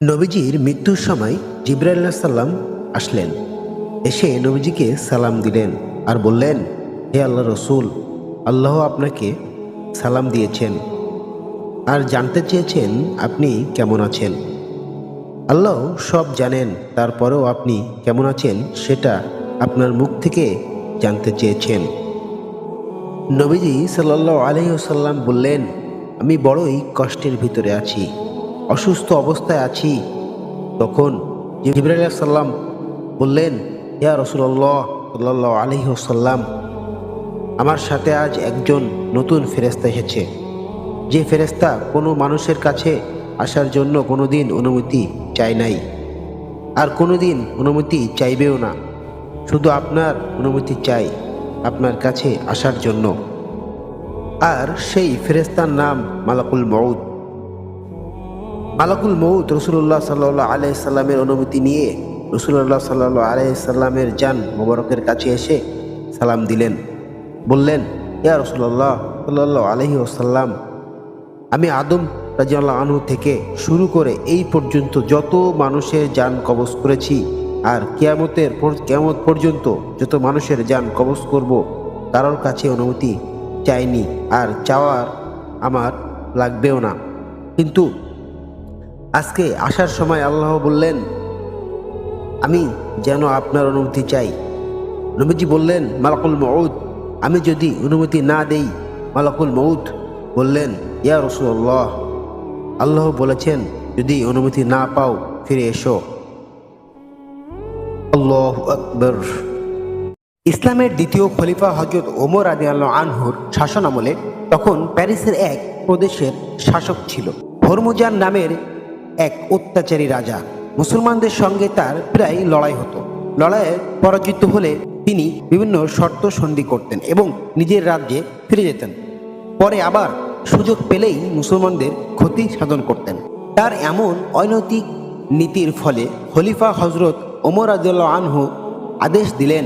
নবীজির মৃত্যুর সময় জিবরাইল আলাইহিস সালাম আসলেন। এসে নবীজিকে সালাম দিলেন আর বললেন, হে আল্লাহ রসুল, আল্লাহ আপনাকে সালাম দিয়েছেন আর জানতে চেয়েছেন আপনি কেমন আছেন। আল্লাহ সব জানেন, তারপরেও আপনি কেমন আছেন সেটা আপনার মুখ থেকে জানতে চেয়েছেন। নবীজি সাল্লাল্লাহু আলাইহি ওয়াসাল্লাম বললেন, আমি বড়ই কষ্টের ভিতরে আছি, অসুস্থ অবস্থায় আছি। তখন জিবরাইল আলাইহিস সালাম বললেন, ইয়া রাসূলুল্লাহ সাল্লাল্লাহু আলাইহি ওয়াসাল্লাম, আমার সাথে আজ একজন নতুন ফেরেশতা এসেছে, যে ফেরেশতা কোনো মানুষের কাছে আসার জন্য কোনোদিন অনুমতি চায় নাই আর কোনোদিন অনুমতি চাইবেও না। শুধু আপনার অনুমতি চাই আপনার কাছে আসার জন্য। আর সেই ফেরেশতার নাম মালাকুল মউত। মালাকুল মউত রাসূলুল্লাহ সাল্লাল্লাহু আলাইহি সাল্লামের অনুমতি নিয়ে রাসূলুল্লাহ সাল্লাল্লাহু আলাইহি সাল্লামের জান মোবারকের কাছে এসে সালাম দিলেন। বললেন, ইয়া রাসূলুল্লাহ সাল্লাল্লাহু আলাইহি ওয়াসাল্লাম, আমি আদম রাদিয়াল্লাহু আনহু থেকে শুরু করে এই পর্যন্ত যত মানুষের জান কবজ করেছি আর কিয়ামত পর্যন্ত যত মানুষের জান কবজ করব, কারোর কাছে অনুমতি চাইনি আর চাওয়ার আমার লাগবেও না। কিন্তু আজকে আসার সময় আল্লাহ বললেন আমি যেন আপনার অনুমতি চাই। নবীজি বললেন, মালাকুল মউত, আমি যদি অনুমতি না দেই? মালাকুল মউত বললেন, ইয়া রাসূলুল্লাহ, আল্লাহ বলেছেন যদি অনুমতি না পাও ফিরে এসো। আল্লাহু আকবার। ইসলামের দ্বিতীয় খলিফা হযরত ওমর রাদিয়াল্লাহু আনহুর শাসনামলে তখন প্যারিসের এক প্রদেশের শাসক ছিল হরমুজান নামের এক অত্যাচারী রাজা। মুসলমানদের সঙ্গে তার প্রায় লড়াই হতো। লড়াইয়ে পরাজিত হলে তিনি বিভিন্ন শর্ত সন্ধি করতেন এবং নিজের রাজ্যে ফিরে যেতেন। পরে আবার সুযোগ পেলেই মুসলমানদের ক্ষতি সাধন করতেন। তার এমন অনৈতিক নীতির ফলে খলিফা হযরত ওমর রাদিয়াল্লাহু আনহু আদেশ দিলেন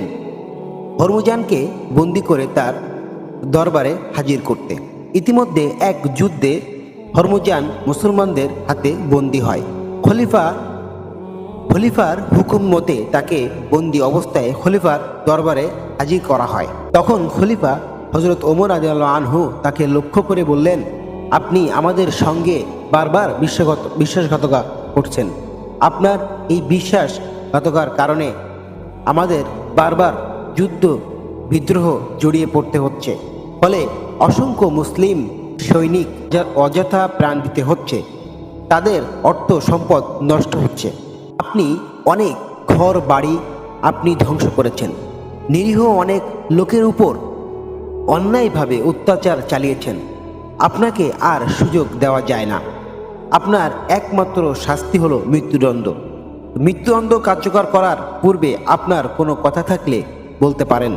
হরমুজানকে বন্দী করে তার দরবারে হাজির করতে। ইতিমধ্যে এক যুদ্ধে হরমুজান মুসলমানদের হাতে বন্দী হয়। খলিফার হুকুম মতে তাকে বন্দী অবস্থায় খলিফার দরবারে হাজির করা হয়। তখন খলিফা হযরত ওমর রাদিয়াল্লাহু আনহু তাকে লক্ষ্য করে বললেন, আপনি আমাদের সঙ্গে বারবার বিশ্বাসঘাতকতা করছেন। আপনার এই বিশ্বাসঘাতকার কারণে আমাদের বারবার যুদ্ধ বিদ্রোহ জড়িয়ে পড়তে হচ্ছে। ফলে অসংখ্য মুসলিম সৈনিক অযথা প্রাণ দিতে হচ্ছে, তাদের অর্থ সম্পদ নষ্ট হচ্ছে। আপনি অনেক ঘর বাড়ি আপনি ধ্বংস করেছেন, নিরীহ অনেক লোকের উপর অন্যায়ভাবে অত্যাচার চালিয়েছেন। আপনাকে আর সুযোগ দেওয়া যায় না। আপনার একমাত্র শাস্তি হলো মৃত্যুদণ্ড। মৃত্যুদণ্ড কার্যকর করার পূর্বে আপনার কোনো কথা থাকলে বলতে পারেন।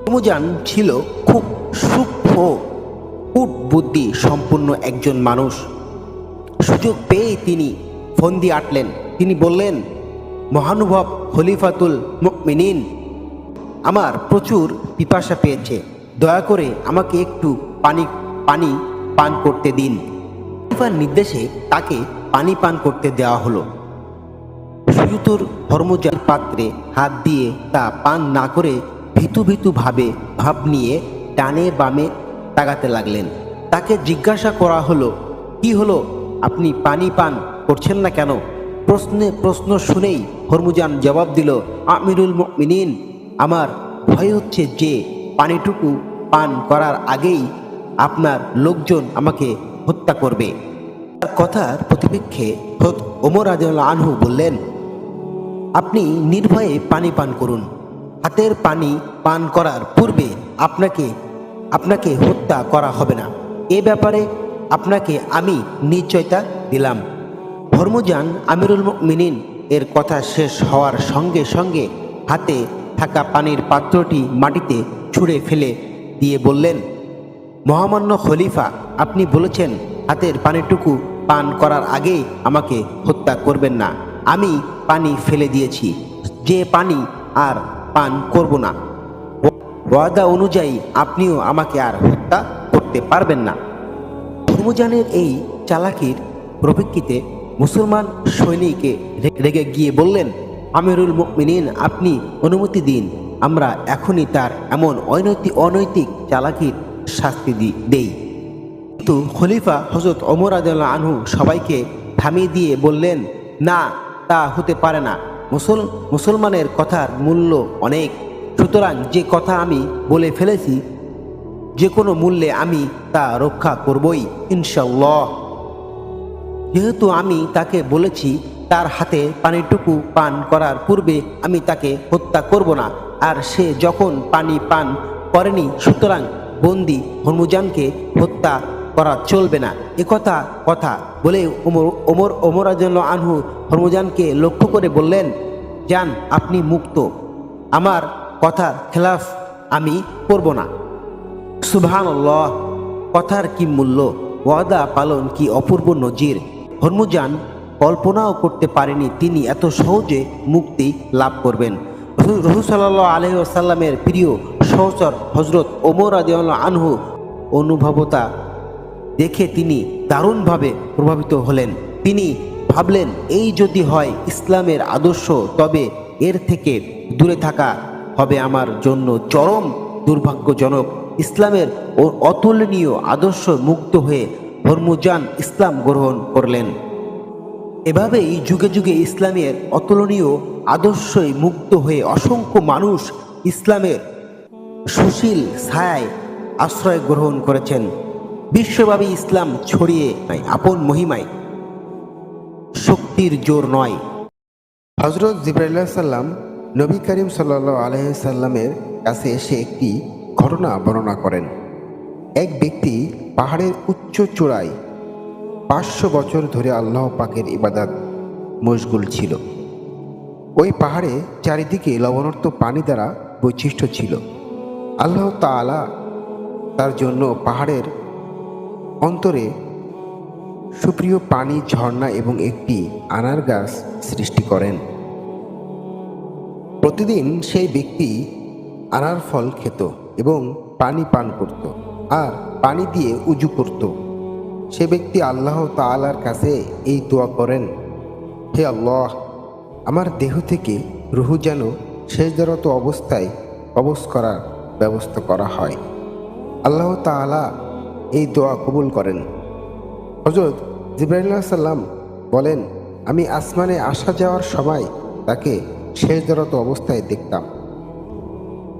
হরমুজান ছিল খুব সূক্ষ্ম কূটবুদ্ধি সম্পন্ন একজন মানুষ। সুযোগ পেয়ে তিনি ফন্দি আটলেন। তিনি বললেন, মহানুভব খলিফাতুল মুমিনিন, আমার প্রচুর পিপাসা পেয়েছে, দয়া করে আমাকে একটু পানি পান করতে দিন। খলিফার নির্দেশে তাকে পানি পান করতে দেওয়া হলো। সুজুতুর হরমুজান পাত্রে হাত দিয়ে তা পান না করে ভীতু ভাব নিয়ে ডানে বামে তাকাতে লাগলেন। তাকে জিজ্ঞাসা করা হলো, কি হলো, আপনি পানি পান করছেন না কেন? প্রশ্ন শুনেই হরমুজান জবাব দিল, আমিরুল মুমিনিন, আমার ভয় হচ্ছে যে পানিটুকু পান করার আগেই আপনার লোকজন আমাকে হত্যা করবে। তার কথার প্রতিপক্ষে হযরত ওমর রাদিয়াল্লাহু আনহু বললেন, আপনি নির্ভয়ে পানি পান করুন। হাতের পানি পান করার পূর্বে আপনাকে হত্যা করা হবে না, এ ব্যাপারে আপনাকে আমি নিশ্চয়তা দিলাম। হরমুজান আমিরুল মুমিনিন এর কথা শেষ হওয়ার সঙ্গে সঙ্গে হাতে থাকা পানির পাত্রটি মাটিতে ছুঁড়ে ফেলে দিয়ে বললেন, মহামান্য খলিফা, আপনি বলেছেন হাতের পানিটুকু পান করার আগেই আমাকে হত্যা করবেন না। আমি পানি ফেলে দিয়েছি, যে পানি আর পান করব না। ওয়াদা অনুযায়ী আপনিও আমাকে আর হত্যা করতে পারবেন না। হরমুজানের এই চালাকির পরিপ্রেক্ষিতে মুসলমান সৈনিকে রেগে গিয়ে বললেন, আমিরুল মুমিনিন, আপনি অনুমতি দিন, আমরা এখনই তার এমন অনৈতিক চালাকির শাস্তি দেই। কিন্তু খলিফা হযরত ওমর রাদিয়াল্লাহু আনহু সবাইকে থামিয়ে দিয়ে বললেন, না, তা হতে পারে না। মুসলমানের কথার মূল্য অনেক, সুতরাং যে কথা আমি বলে ফেলেছি যে কোনো মূল্যে আমি তা রক্ষা করবই ইনশাআল্লাহ। যেহেতু আমি তাকে বলেছি তার হাতে পানিটুকু পান করার পূর্বে আমি তাকে হত্যা করব না, আর সে যখন পানি পান করেনি, সুতরাং বন্দী হরমুজানকে হত্যা করা চলবে না। কথা বলে ওমর রাদিয়াল্লাহু আনহু হরমুজানকে লক্ষ্য করে বললেন, যান, আপনি মুক্ত, আমার কথার খেলাফ আমি করব না। সুবহানাল্লাহ, কথার কি মূল্য, ওয়াদা পালন কি অপূর্ব নজির। হরমুজান কল্পনাও করতে পারেনি তিনি এত সহজে মুক্তি লাভ করবেন। রাসূল সাল্লাল্লাহু আলাইহি ওয়াসাল্লামের প্রিয় সহচর হযরত ওমর রাদিয়াল্লাহু আনহু অনুভবতা দেখে তিনি দারুণভাবে প্রভাবিত হলেন। তিনি ভাবলেন, এই যদি হয় ইসলামের আদর্শ, তবে এর থেকে দূরে থাকা হবে আমার জন্য চরম দুর্ভাগ্যজনক। ইসলামের অতুলনীয় আদর্শ মুগ্ধ হয়ে হরমুজান ইসলাম গ্রহণ করলেন। এভাবেই যুগে যুগে ইসলামের অতুলনীয় আদর্শই মুগ্ধ হয়ে অসংখ্য মানুষ ইসলামের সুশীল ছায়ায় আশ্রয় গ্রহণ করেছেন। বিশ্বব্যাপী ইসলাম ছড়িয়ে আপন মহিমায়, শক্তির জোর নয়। হযরত জিবরাইল আলাইহিস সালাম নবী করিম সাল্লাল্লাহু আলাইহি সাল্লামের কাছে এসে একটি ঘটনা বর্ণনা করেন। এক ব্যক্তি পাহাড়ের উচ্চ চূড়ায় 500 বছর ধরে আল্লাহ পাকের ইবাদত মশগুল ছিল। ওই পাহাড়ে চারিদিকে লবণাক্ত পানি দ্বারা বৈশিষ্ট্য ছিল। আল্লাহ তাআলা তার জন্য পাহাড়ের অন্তরে সুপ্রিয় পানি ঝর্ণা এবং একটি আনার গাছ সৃষ্টি করেন। প্রতিদিন সেই ব্যক্তি আনার ফল খেত এবং পানি পান করত আর পানি দিয়ে উজু করত। সে ব্যক্তি আল্লাহ তাআলার কাছে এই দোয়া করেন, হে আল্লাহ, আমার দেহ থেকে রুহু যেন সেজদারত অবস্থায় কবজ করার ব্যবস্থা করা হয়। আল্লাহ তাআলা এই দোয়া কবুল করেন। হযরত জিবরাইল আলাইহিস সালাম বলেন, আমি আসমানে আসা যাওয়ার সময় তাকে সেজদারত অবস্থায় দেখতাম।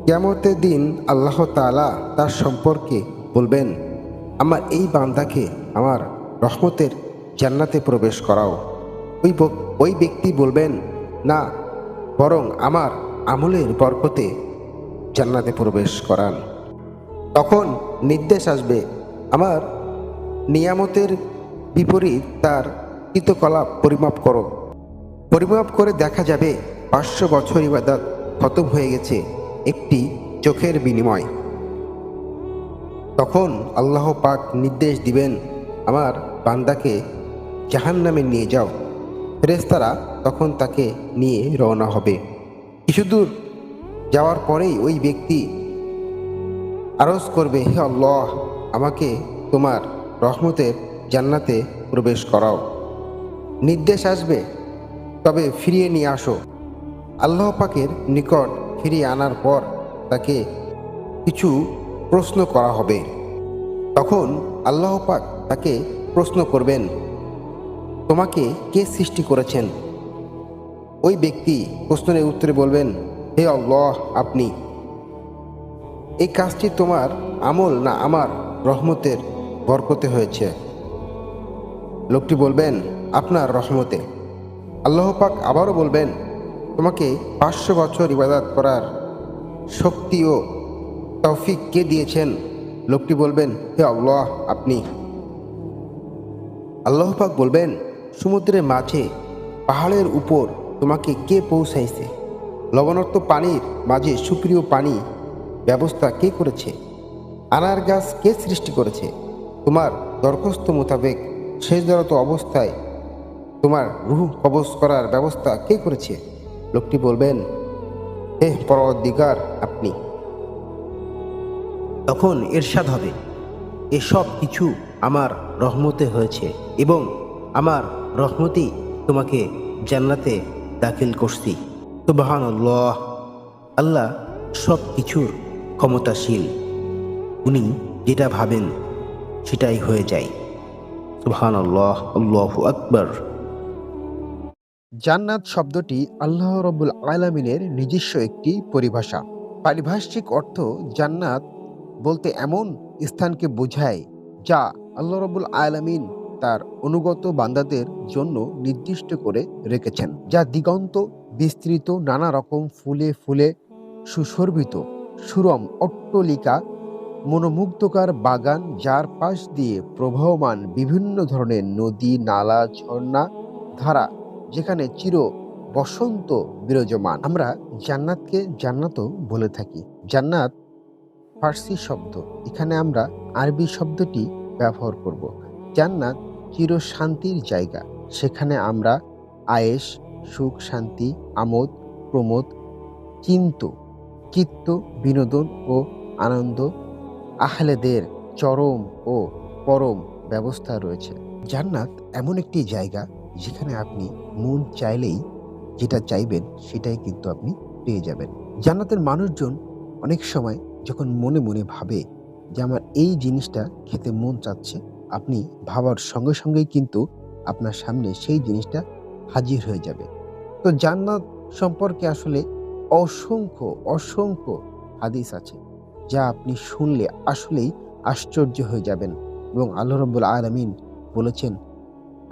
কিয়ামতের দিন আল্লাহ তাআলা তার সম্পর্কে বলবেন, আমার এই বান্দাকে আমার রহমতের জান্নাতে প্রবেশ করাও। ওই ব্যক্তি বলবেন, না, বরং আমার আমলের বরকতে জান্নাতে প্রবেশ করান। তখন নির্দেশ আসবে, আমার নিয়ামতের বিপরীত তার কৃতকলাপ পরিমাপ করো। পরিমাপ করে দেখা যাবে 500 বছর ইবাদত খতম হয়ে গেছে একটি চোখের বিনিময়। তখন আল্লাহ পাক নির্দেশ দিবেন, আমার বান্দাকে জাহান্নামে নিয়ে যাও। ফেরেশতারা তখন তাকে নিয়ে রওনা হবে। কিছুদূর যাওয়ার পরেই ওই ব্যক্তি আরজ করবে, হে আল্লাহ, আমাকে তোমার রহমতের জান্নাতে প্রবেশ করাও। নির্দেশ আসবে, তবে ফিরিয়ে নিয়ে আসো। আল্লাহ পাকের নিকট ফিরিয়ে আনার পর তাকে কিছু প্রশ্ন করা হবে। তখন আল্লাহ পাক তাকে প্রশ্ন করবেন, তোমাকে কে সৃষ্টি করেছেন? ওই ব্যক্তি প্রশ্নের উত্তরে বলবেন, হে আল্লাহ, আপনি। এই কাজটি তোমার আমল না আমার রহমতের বরকতে হয়েছে? লোকটি বলবেন, আপনার রহমতে। আল্লাহ পাক আবারও বলবেন, তোমাকে 500 বছর ইবাদত করার শক্তি ও তৌফিক কে দিয়েছেন? লোকটি বলবেন, হে আল্লাহ, আপনি। আল্লাহ পাক বলবেন, সমুদ্রের মাঝে পাহাড়ের উপর তোমাকে কে পৌঁছাইছে? লবণাক্ত পানির মাঝে সুপ্রিয় পানি ব্যবস্থা কে করেছে? আনার গাছ কে সৃষ্টি করেছে? তোমার দরখাস্ত মোতাবেক সেজদারত অবস্থায় তোমার রূহ কবজ করার ব্যবস্থা কে করেছে? লোকটি বলবেন, হে পরওয়ারদিগার, আপনি। তখন ইরশাদ হবে, এসব কিছু আমার রহমতে হয়েছে এবং আমার রহমতেই তোমাকে জান্নাতে দাখিল করছি। সুবহানাল্লাহ। আল্লাহ সব কিছুর ক্ষমতাশীল, উনি যেটা ভাবেন সেটাই হয়ে যায়। সুবহানাল্লাহ, আল্লাহু আকবার। জান্নাত শব্দটি আল্লাহ রাব্বুল আলামিনের নিজস্ব একটি পরিভাষা। পারিভাষিক অর্থ জান্নাত বলতে এমন স্থানকে বোঝায় যা আল্লাহ রাব্বুল আলামিন তার অনুগত বান্দাদের জন্য নির্দিষ্ট করে রেখেছেন, যা দিগন্ত বিস্তৃত, নানা রকম ফুলে ফুলে সুশোভিত, সুরম অট্টালিকা, মনোমুগ্ধকর বাগান, যার পাশ দিয়ে প্রবাহমান বিভিন্ন ধরনের নদী, নালা, ঝর্ণা, ধারা, যেখানে চির বসন্ত বিরাজমান। আমরা জান্নাতকে জান্নাতও বলে থাকি। জান্নাত ফার্সি শব্দ, এখানে আমরা আরবি শব্দটি ব্যবহার করব। জান্নাত চির শান্তির জায়গা, সেখানে আমরা আয়েশ, সুখ, শান্তি, আমোদ প্রমোদ, চিত্ত বিনোদন ও আনন্দ আহলেদের চরম ও পরম ব্যবস্থা রয়েছে। জান্নাত এমন একটি জায়গা যেখানে আপনি মন চাইলেই যেটা চাইবেন সেটাই কিন্তু আপনি পেয়ে যাবেন। জান্নাতের মানুষজন অনেক সময় যখন মনে মনে ভাবে যে আমার এই জিনিসটা খেতে মন চাচ্ছে, আপনি ভাবার সঙ্গে সঙ্গেই কিন্তু আপনার সামনে সেই জিনিসটা হাজির হয়ে যাবে। তো জান্নাত সম্পর্কে আসলে অসংখ্য অসংখ্য হাদিস আছে, যা আপনি শুনলে আসলেই আশ্চর্য হয়ে যাবেন। এবং আল্লাহ রাব্বুল আলামিন বলেছেন,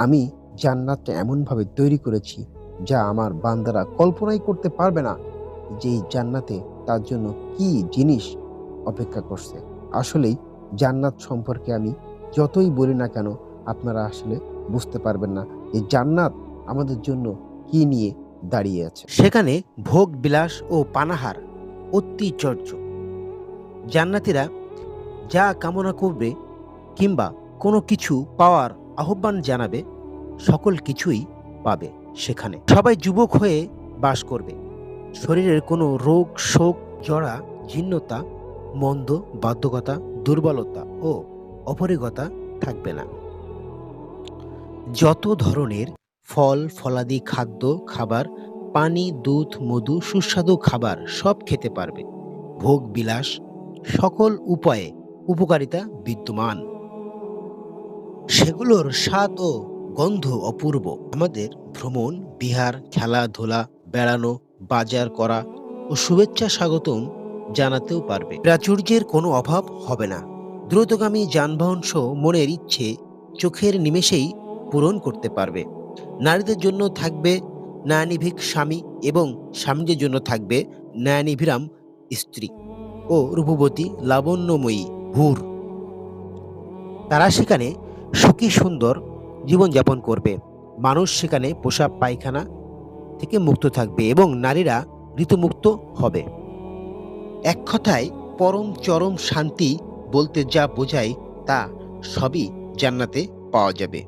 আমি জান্নাতটা এমনভাবে তৈরি করেছি যা আমার বান্দারা কল্পনাই করতে পারবে না যে এই জান্নাতে তার জন্য কি জিনিস অপেক্ষা করছে। আসলেই জান্নাত সম্পর্কে আমি যতই বলি না কেন, আপনারা আসলে বুঝতে পারবেন না যে জান্নাত আমাদের জন্য কি নিয়ে দাঁড়িয়ে আছে। সেখানে ভোগ বিলাস ও পানাহার অতিচর্য। জান্নাতীরা যা কামনা করবে কিংবা কোনো কিছু পাওয়ার আহ্বান জানাবে, সকল কিছুই পাবে সেখানে। সবাই যুবক হয়ে বাস করবে। শরীরের কোনো রোগ, শোক, জরা, জীর্ণতা, মন্দ, বাধ্যকতা, দুর্বলতা ও অপরিগতা থাকবে না। যত ধরনের ফল ফলাদি খাদ্য খাবার, পানি, দুধ, মধু, সুস্বাদু খাবার সব খেতে পারবে। ভোগ বিলাস সকল উপায়ে উপকারিতা বিদ্যমান, সেগুলোর স্বাদ ও গন্ধ অপূর্ব। আমাদের ভ্রমণ, বিহার, খেলাধুলা, বেড়ানো, বাজার করা ও শুভেচ্ছা স্বাগতম জানাতেও পারবে। প্রাচুর্যের কোনো অভাব হবে না। দ্রুতগামী যানবাহন সহ মনের ইচ্ছে চোখের নিমেষেই পূরণ করতে পারবে। নারীদের জন্য থাকবে ন্যায়ানিভিক স্বামী এবং স্বামীদের জন্য থাকবে ন্যায়ানিভিরাম স্ত্রী ও রূপবতী লাবণ্যময়ী হুর। তারা সেখানে সুখী সুন্দর জীবনযাপন করবে। মানুষ সেখানে পোশাক পায়খানা থেকে মুক্ত থাকবে এবং নারীরা ঋতুমুক্ত হবে। এক কথায় পরম চরম শান্তি বলতে যা বোঝায় তা সবই জান্নাতে পাওয়া যাবে।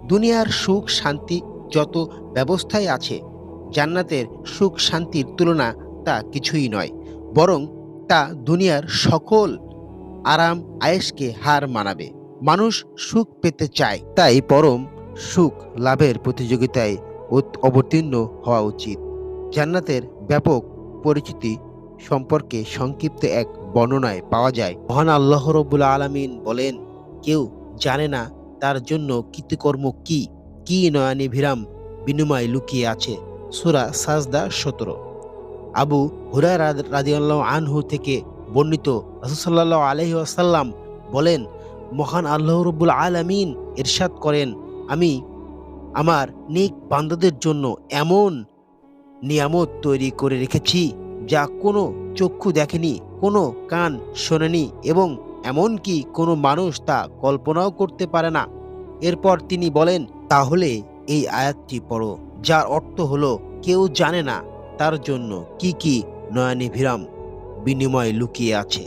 দুনিয়ার সুখ শান্তি যত ব্যবস্থায় আছে, জান্নাতের সুখ শান্তির তুলনা তা কিছুই নয়, বরং তা দুনিয়ার সকল আরাম আয়েশকে হার মানাবে। মানুষ সুখ পেতে চায়, তাই পরম সুখ লাভের প্রতিযোগিতায় অবতীর্ণ হওয়া উচিত। জান্নাতের ব্যাপক পরিচিতি সম্পর্কে সংক্ষিপ্ত এক বর্ণনায় পাওয়া যায়, মহান আল্লাহ রাব্বুল আলামিন বলেন, কেউ জানে না তার জন্য কৃতকর্ম কি কি নয়ানিভিরাম বিনিময় লুকিয়ে আছে। সূরা সাজদা 17। আবু হুরায়রা রাদিয়াল্লাহু আনহু থেকে বর্ণিত, রাসূল সাল্লাল্লাহু আলাইহি ওয়াসাল্লাম বলেন, মহান আল্লাহ রাব্বুল আলামিন ইরশাদ করেন, আমি আমার নেক বান্দাদের জন্য এমন নিয়ামত তৈরি করে রেখেছি যা কোনো চক্ষু দেখেনি, কোনো কান শোনেনি এবং এমনকি কোনো মানুষ তা কল্পনাও করতে পারে না। এরপর তিনি বলেন, তাহলে এই আয়াতটি পড়ো, যার অর্থ হলো কেউ জানে না তার জন্য কি কি নয়ানিভিরাম বিনিময় লুকিয়ে আছে।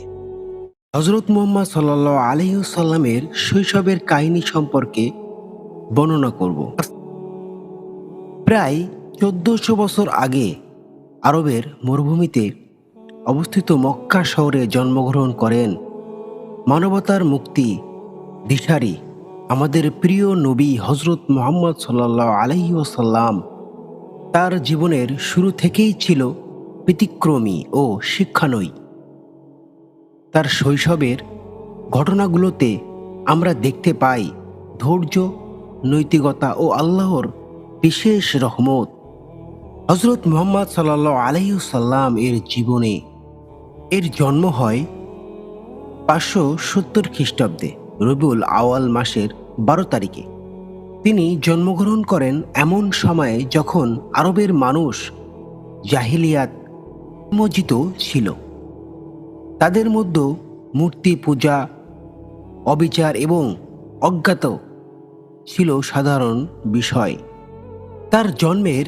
হযরত মুহাম্মদ সাল্লাল্লাহু আলাইহি ওয়াসাল্লামের শৈশবের কাহিনী সম্পর্কে বর্ণনা করব। প্রায় 1400 বছর আগে আরবের মরুভূমিতে অবস্থিত মক্কা শহরে জন্মগ্রহণ করেন মানবতার মুক্তি দিশারি আমাদের প্রিয় নবী হজরত মুহাম্মদ সাল্লাল্লাহু আলাইহি ওয়াসাল্লাম তার জীবনের শুরু থেকেই ছিল ব্যতিক্রমী ও শিক্ষানয়ী। তার শৈশবের ঘটনাগুলোতে আমরা দেখতে পাই ধৈর্য, নৈতিকতা ও আল্লাহর বিশেষ রহমত। হজরত মুহাম্মদ সাল্লাল্লাহু আলাইহি ওয়াসাল্লাম এর জীবনে এর জন্ম হয় 570 খ্রিস্টাব্দে রবিউল আওয়াল মাসের 12 তারিখে। তিনি জন্মগ্রহণ করেন এমন সময়ে যখন আরবের মানুষ জাহিলিয়াত নিমজ্জিত ছিল। তাদের মধ্যে মূর্তি পূজা, অবিচার এবং অজ্ঞাত ছিল সাধারণ বিষয়। তার জন্মের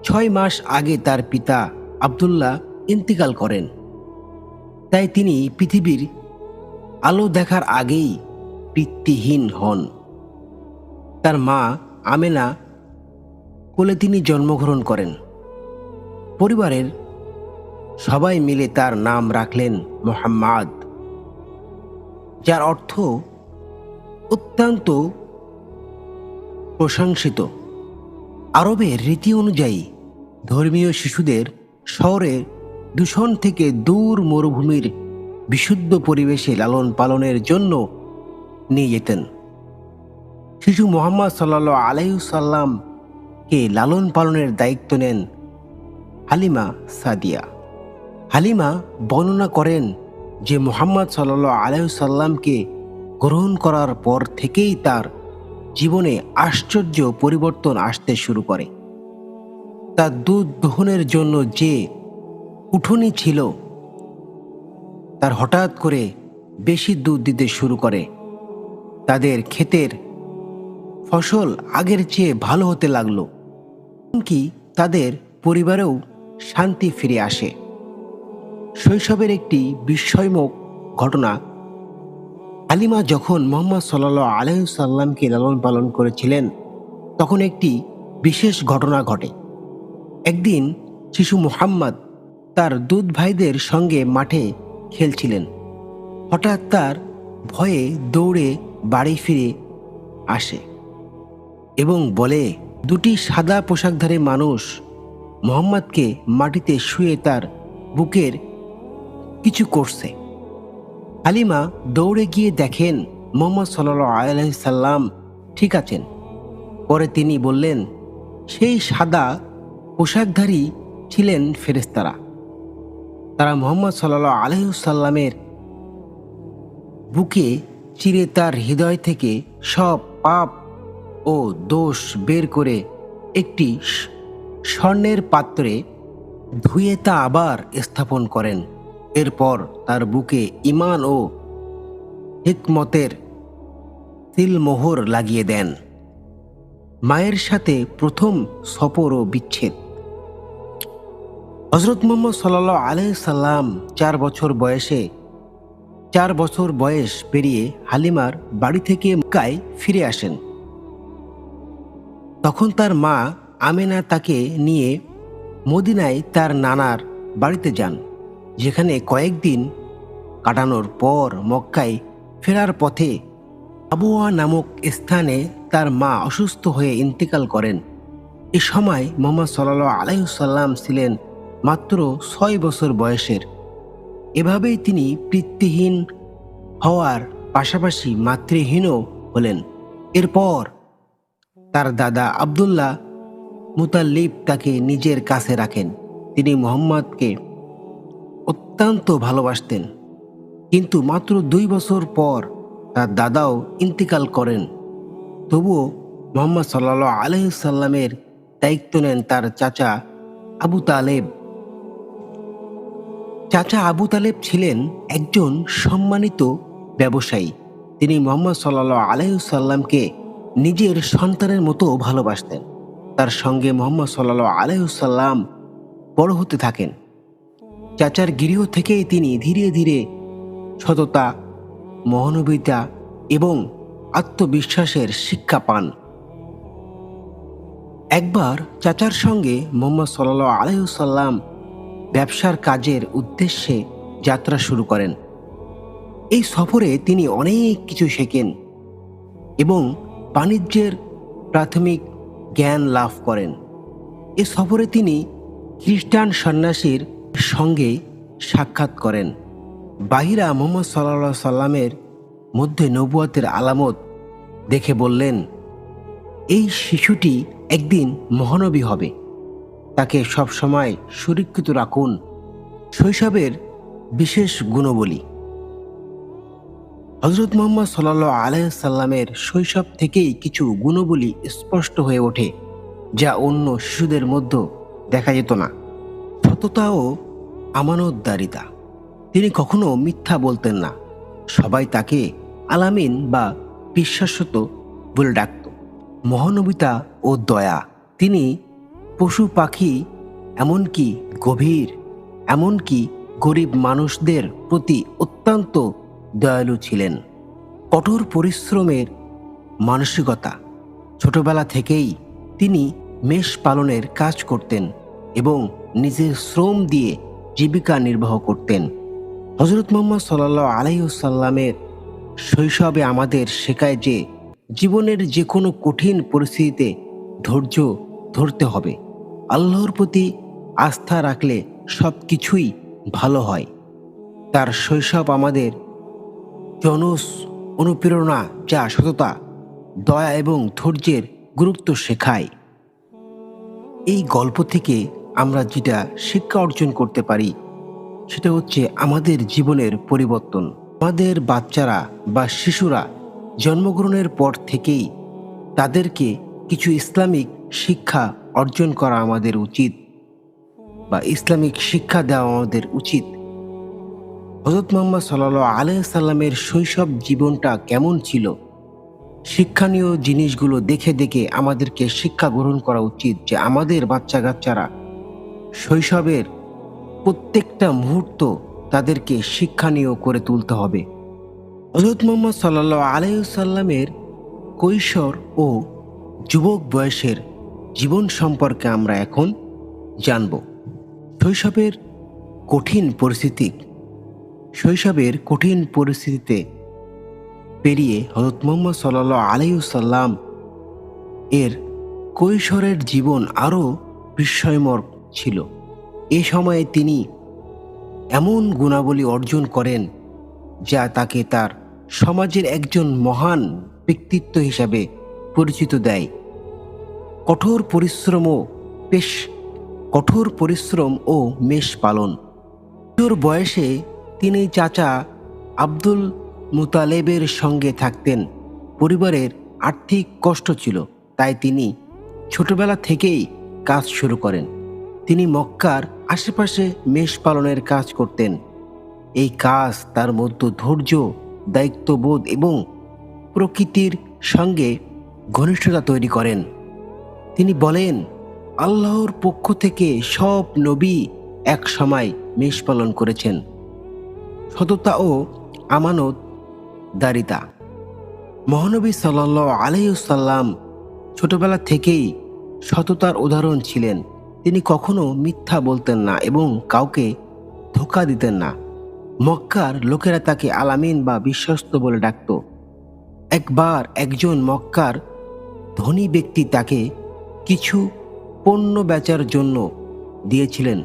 6 মাস আগে তার পিতা আব্দুল্লাহ ইন্তিকাল করেন। তাই তিনি পৃথিবীর আলো দেখার আগেই পিতৃহীন হন। তার মা আমেনা কোলে তিনি জন্মগ্রহণ করেন। পরিবারের সবাই মিলে তার নাম রাখলেন মুহাম্মদ, যার অর্থ অত্যন্ত প্রশংসিত। আরবের রীতি অনুযায়ী ধর্মীয় শিশুদের শহরের দূষণ থেকে দূর মরুভূমির বিশুদ্ধ পরিবেশে লালন পালনের জন্য নিয়ে যেতেন। শিশু মুহাম্মদ সাল্লাল্লাহু আলাইহি ওয়াসাল্লামকে লালন পালনের দায়িত্ব নেন হালিমা সাদিয়া। হালিমা বর্ণনা করেন যে মুহাম্মদ সাল্লাল্লাহু আলাইহি ওয়াসাল্লামকে গ্রহণ করার পর থেকেই তার জীবনে আশ্চর্য পরিবর্তন আসতে শুরু করে। তার দুধ দহনের জন্য যে উঠোনি ছিল তার হঠাৎ করে বেশি দুধ দিতে শুরু করে। তাদের ক্ষেতের ফসল আগের চেয়ে ভালো হতে লাগলো, এমনকি তাদের পরিবারেও শান্তি ফিরে আসে। শৈশবের একটি বিস্ময়ময় ঘটনা, হালিমা যখন মুহাম্মদ সাল্লাল্লাহু আলাইহি ওয়াসাল্লামকে লালন পালন করেছিলেন তখন একটি বিশেষ ঘটনা ঘটে। একদিন শিশু মুহাম্মদ তার দুধ ভাইদের সঙ্গে মাঠে খেলছিলেন। হঠাৎ তার ভয়ে দৌড়ে বাড়ি ফিরে আসে এবং বলে, দুটি সাদা পোশাকধারী মানুষ মুহাম্মদকে মাটিতে শুয়ে তার বুকের কিছু করছে। হালিমা দৌড়ে গিয়ে দেখেন মুহাম্মদ সাল্লাল্লাহু আলাইহি সাল্লাম ঠিক আছেন। পরে তিনি বললেন, সেই সাদা পোশাকধারী ছিলেন ফেরেশতারা। তারা মুহাম্মদ সাল্লাল্লাহু আলাইহি সাল্লামের বুকে চিরে তার হৃদয় থেকে সব পাপ ও দোষ বের করে একটি স্বর্ণের পাত্রে ধুয়ে তা আবার স্থাপন করেন। এরপর তার বুকে ঈমান ও হিকমতের সিলমোহর লাগিয়ে দেন। মায়ের সাথে প্রথম সফর ও বিচ্ছেদ। হযরত মুহাম্মদ সাল্লাল্লাহু আলাইহি সাল্লাম 4 বছর বয়স পেরিয়ে হালিমার বাড়ি থেকে মক্কায় ফিরে আসেন। তখন তার মা আমেনা তাকে নিয়ে মদিনায় তার নানার বাড়িতে যান, যেখানে কয়েকদিন কাটানোর পর মক্কায় ফেরার পথে আবওয়া নামক স্থানে তার মা অসুস্থ হয়ে ইন্তেকাল করেন। এ সময় মুহাম্মদ সাল্লাল্লাহু আলাইহি ওয়াসাল্লাম ছিলেন মাত্র 6 বছর বয়সের। এভাবেই তিনি পিতৃহীন হওয়ার পাশাপাশি মাতৃহীনও হলেন। এরপর তার দাদা আব্দুল্লাহ মুতাল্লিব তাকে নিজের কাছে রাখেন। তিনি মুহাম্মদকে অত্যন্ত ভালোবাসতেন, কিন্তু মাত্র 2 বছর পর তার দাদাও ইন্তেকাল করেন। তবুও মুহাম্মদ সাল্লাল্লাহু আলাইহি সাল্লামের দায়িত্ব নেন তার চাচা আবু তালেব। চাচা আবু তালেব ছিলেন একজন সম্মানিত ব্যবসায়ী। তিনি মুহাম্মদ সাল্লাল্লাহু আলাইহি সাল্লামকে নিজের সন্তানের মতো ভালোবাসতেন। তার সঙ্গে মুহাম্মদ সাল্লাল্লাহু আলাইহি সাল্লাম বড় হতে থাকেন। চাচার গৃহ থেকেই তিনি ধীরে ধীরে সততা, মহানুভবতা এবং আত্মবিশ্বাসের শিক্ষা পান। একবার চাচার সঙ্গে মুহাম্মদ সাল্লাল্লাহু আলাইহি সাল্লাম ব্যবসার কাজের উদ্দেশ্যে যাত্রা শুরু করেন। এই সফরে তিনি অনেক কিছু শেখেন। এবং বাণিজ্যের প্রাথমিক জ্ঞান লাভ করেন। এ সফরে তিনি খ্রিস্টান সন্ন্যাসীর সঙ্গে সাক্ষাৎ করেন। বাহিরা মুহাম্মদ সাল্লাল্লাহু আলাইহি সাল্লামের মধ্যে নবুয়তের আলামত দেখে বললেন, এই শিশুটি একদিন মহানবী হবে, তাকে সবসময় সুরক্ষিত রাখুন। শৈশবের বিশেষ গুণবলী। হযরত মুহাম্মদ সাল্লাল্লাহু আলাইহি সাল্লামের শৈশব থেকেই কিছু গুণবলী স্পষ্ট হয়ে ওঠে, যা অন্য শিশুদের মধ্যে দেখা যেত না। সততা ও আমানতদারিতা। তিনি কখনো মিথ্যা বলতেন না। সবাই তাকে আলামিন বা বিশ্বাসত বলে ডাকত। মহানবিতা ও দয়া। তিনি পশু পাখি এমনকি গরিব মানুষদের প্রতি অত্যন্ত দয়ালু ছিলেন। কঠোর পরিশ্রমের মানসিকতা। ছোটবেলা থেকেই তিনি মেষ পালনের কাজ করতেন এবং নিজের শ্রম দিয়ে জীবিকা নির্বাহ করতেন। হযরত মুহাম্মদ সাল্লাল্লাহু আলাইহি ওয়াসাল্লামের শৈশবে আমাদের শেখায় যে জীবনের যে কোনো কঠিন পরিস্থিতিতে ধৈর্য ধরতে হবে। আল্লাহর প্রতি আস্থা রাখলে সব কিছুই ভালো হয়। তার শৈশব আমাদের অনুপ্রেরণা, যা সততা, দয়া এবং ধৈর্যের গুরুত্ব শেখায়। এই গল্প থেকে আমরা যেটা শিক্ষা অর্জন করতে পারি সেটা হচ্ছে আমাদের জীবনের পরিবর্তন। আমাদের বাচ্চারা বা শিশুরা জন্মগ্রহণের পর থেকেই তাদেরকে কিছু ইসলামিক শিক্ষা অর্জন করা আমাদের উচিত, বা ইসলামিক শিক্ষা দেওয়া আমাদের উচিত। হযরত মুহাম্মদ সাল্লাল্লাহু আলাইহি সাল্লামের শৈশব জীবনটা কেমন ছিল, শিক্ষণীয় জিনিসগুলো দেখে দেখে আমাদেরকে শিক্ষা গ্রহণ করা উচিত যে আমাদের বাচ্চা কাচ্চারা শৈশবের প্রত্যেকটা মুহূর্ত তাদেরকে শিক্ষণীয় করে তুলতে হবে। হযরত মুহাম্মদ সাল্লাল্লাহু আলাইহি সাল্লামের কৈশোর ও যুবক বয়সের জীবন সম্পর্কে আমরা এখন জানব। শৈশবের কঠিন পরিস্থিতিতে পেরিয়ে হযরত মুহাম্মদ সাল্লাল্লাহু আলাইহি সাল্লাম এর কৈশোরের জীবন আরও বিস্ময়কর ছিল। এ সময়ে তিনি এমন গুণাবলী অর্জন করেন যা তাকে তার সমাজের একজন মহান ব্যক্তিত্ব হিসাবে পরিচিত দেয়। কঠোর পরিশ্রম ও মেষ পালন। কিশোর বয়সে তিনি চাচা আব্দুল মুতালেবের সঙ্গে থাকতেন। পরিবারের আর্থিক কষ্ট ছিল, তাই তিনি ছোটবেলা থেকেই কাজ শুরু করেন। তিনি মক্কার আশেপাশে মেষ পালনের কাজ করতেন। এই কাজ তার মধ্যে ধৈর্য, দায়িত্ববোধ এবং প্রকৃতির সঙ্গে ঘনিষ্ঠতা তৈরি করেন। তিনি বলেন, আল্লাহর পক্ষ থেকে সব নবী এক সময় মেষ পালন করেছেন। সততা ও আমানতদারিতা। মহানবী সাল্লাল্লাহু আলাইহি ওয়াসাল্লাম ছোটবেলা থেকেই সততার উদাহরণ ছিলেন। তিনি কখনো মিথ্যা বলতেন না এবং কাউকে ধোঁকা দিতেন না। মক্কার লোকেরা তাকে আলামিন বা বিশ্বস্ত বলে ডাকত। একবার একজন মক্কার ধনী ব্যক্তি তাকে কিছু পণ্য বেচার জন্য দিয়েছিলেন।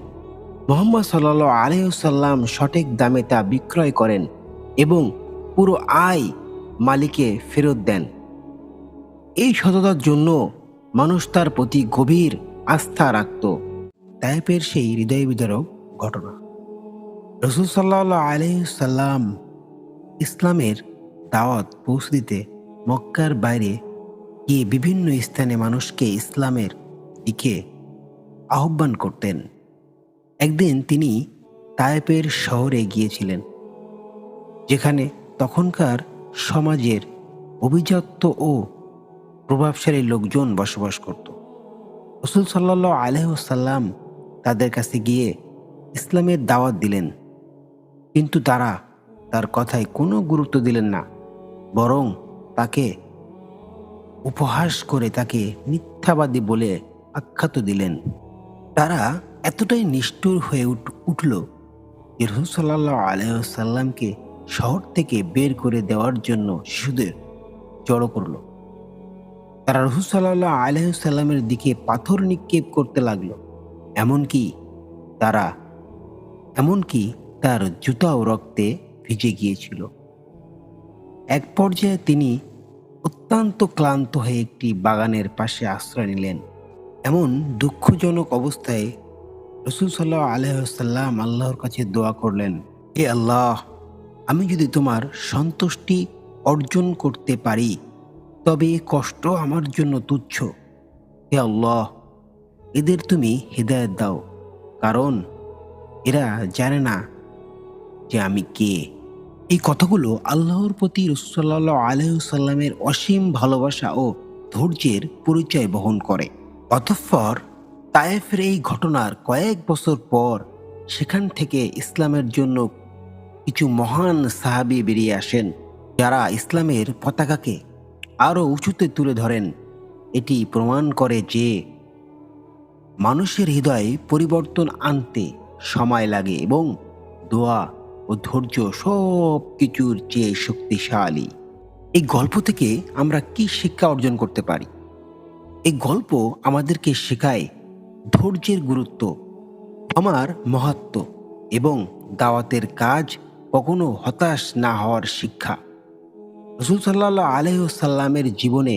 মুহাম্মদ সাল্লাল্লাহু আলাইহি ওয়াসাল্লাম সঠিক দামে তা বিক্রয় করেন এবং পুরো আয় মালিককে ফেরত দেন। এই সততার জন্য মানুষ তার প্রতি গভীর আস্থা রাখত। তায়েফের সেই হৃদয় বিদারক ঘটনা। রাসূল সাল্লাল্লাহু আলাইহি ওয়াসাল্লাম ইসলামের দাওয়াত পৌঁছে দিতে মক্কার বাইরে গিয়ে বিভিন্ন স্থানে মানুষকে ইসলামের দিকে আহ্বান করতেন। একদিন তিনি তায়েফের শহরে গিয়েছিলেন, যেখানে তখনকার সমাজের অভিজাত ও প্রভাবশালী লোকজন বসবাস করত। রাসূল সাল্লাল্লাহু আলাইহি ওয়াসাল্লাম তাদের কাছে গিয়ে ইসলামের দাওয়াত দিলেন, কিন্তু তারা তার কথায় কোনো গুরুত্ব দিলেন না, বরং তাকে উপহাস করে তাকে মিথ্যাবাদী বলে আখ্যাত দিলেন। তারা এতটাই নিষ্ঠুর হয়ে উঠল যে রাসূল সাল্লাল্লাহু আলাইহি ওয়াসাল্লামকে শহর থেকে বের করে দেওয়ার জন্য শিশুদের জড়ো করল। তারা রাসূল সাল্লাল্লাহু আলাইহি ওয়াসাল্লামের দিকে পাথর নিক্ষেপ করতে লাগলো। এমনকি তার জুতাও রক্তে ভিজে গিয়েছিল। এক পর্যায়ে তিনি অত্যন্ত ক্লান্ত হয়ে একটি বাগানের পাশে আশ্রয় নিলেন। এমন দুঃখজনক অবস্থায় রাসূল সাল্লাল্লাহু আলাইহি ওয়াসাল্লাম আল্লাহর কাছে দোয়া করলেন, হে আল্লাহ, আমি যদি তোমার সন্তুষ্টি অর্জন করতে পারি তবে এ কষ্ট আমার জন্য তুচ্ছ। হে আল্লাহ, এদের তুমি হিদায়াত দাও, কারণ এরা জানে না যে আমি কে। এই কথাগুলো আল্লাহর প্রতি রাসূল সাল্লাল্লাহু আলাইহি ওয়াসাল্লামের অসীম ভালোবাসা ও ধৈর্যের পরিচয় বহন করে। অতঃপর তায়েফের এই ঘটনার কয়েক বছর পর সেখান থেকে ইসলামের জন্য কিছু মহান সাহাবী বেরিয়ে আসেন, যারা ইসলামের পতাকাকে আরো উঁচুতে তুলে ধরেন। এটি প্রমাণ করে যে মানুষের হৃদয়ে পরিবর্তন আনতে সময় লাগে এবং দোয়া ও ধৈর্য সব কিছুর চেয়ে শক্তিশালী। এই গল্প থেকে আমরা কি শিক্ষা অর্জন করতে পারি? এই গল্প আমাদেরকে শেখায় ধৈর্যের গুরুত্ব, আমার মহত্ব এবং দাওয়াতের কাজ কখনো হতাশ না হওয়ার শিক্ষা। রাসূল সাল্লাল্লাহু আলাইহি ওয়াসাল্লামের জীবনে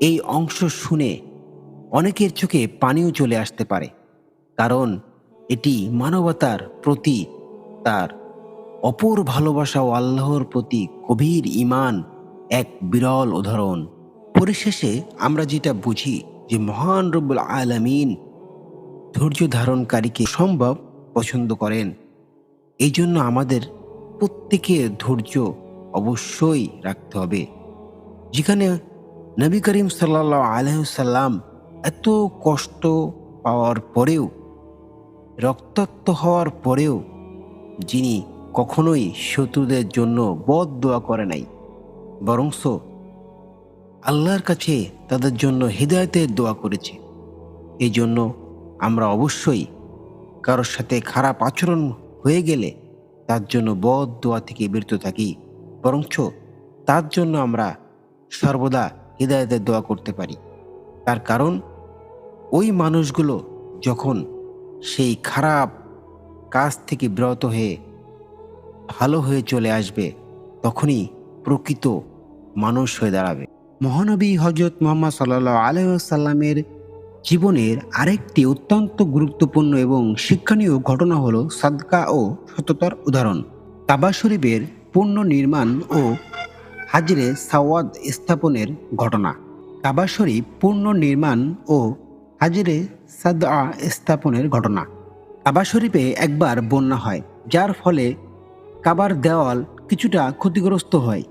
এই অংশ শুনে অনেকের চোখে পানিও চলে আসতে পারে, কারণ এটি মানবতার প্রতি তার অপর ভালোবাসা ও আল্লাহর প্রতি গভীর ঈমান এক বিরল উদাহরণ। পরিশেষে আমরা যেটা বুঝি যে মহান রব্বুল আলামিন ধৈর্য ধারণকারীকে সম্ভব পছন্দ করেন। এই জন্য আমাদের প্রত্যেকের ধৈর্য অবশ্যই রাখতে হবে। যেখানে নবী করিম সাল্লাল্লাহু আলাইহি ওয়াসাল্লাম এত কষ্ট পাওয়ার পরেও, রক্তাক্ত হওয়ার পরেও যিনি কখনোই শত্রুদের জন্য বদদোয়া করে নাই, বরংস আল্লাহর কাছে তাদের জন্য হিদায়াতের দোয়া করেছে। এই জন্য আমরা অবশ্যই কারোর সাথে খারাপ আচরণ হয়ে গেলে তার জন্য বদদোয়া থেকে বিরত থাকি, বরঞ্চ তার জন্য আমরা সর্বদা হিদায়াতের দোয়া করতে পারি। তার কারণ ওই মানুষগুলো যখন সেই খারাপ কাজ থেকে বিরত হয়ে ভালো হয়ে চলে আসবে, তখনই প্রকৃত মানুষ হয়ে দাঁড়াবে। মহানবী হযরত মুহাম্মদ সাল্লাল্লাহু আলাইহি ওয়াসাল্লামের জীবনের আরেকটি অত্যন্ত গুরুত্বপূর্ণ এবং শিক্ষণীয় ঘটনা হলো সাদকা ও সততার উদাহরণ। কাবা শরীফের পুনর্নির্মাণ ও হাজরে সাওয়াদ স্থাপনের ঘটনা। কাবা শরীফ পুনর্নির্মাণ ও হাজরে সাদআ স্থাপনের ঘটনা। কাবা শরীফে একবার বন্যা হয়, যার ফলে কাবার দেওয়াল কিছুটা ক্ষতিগ্রস্ত হয়।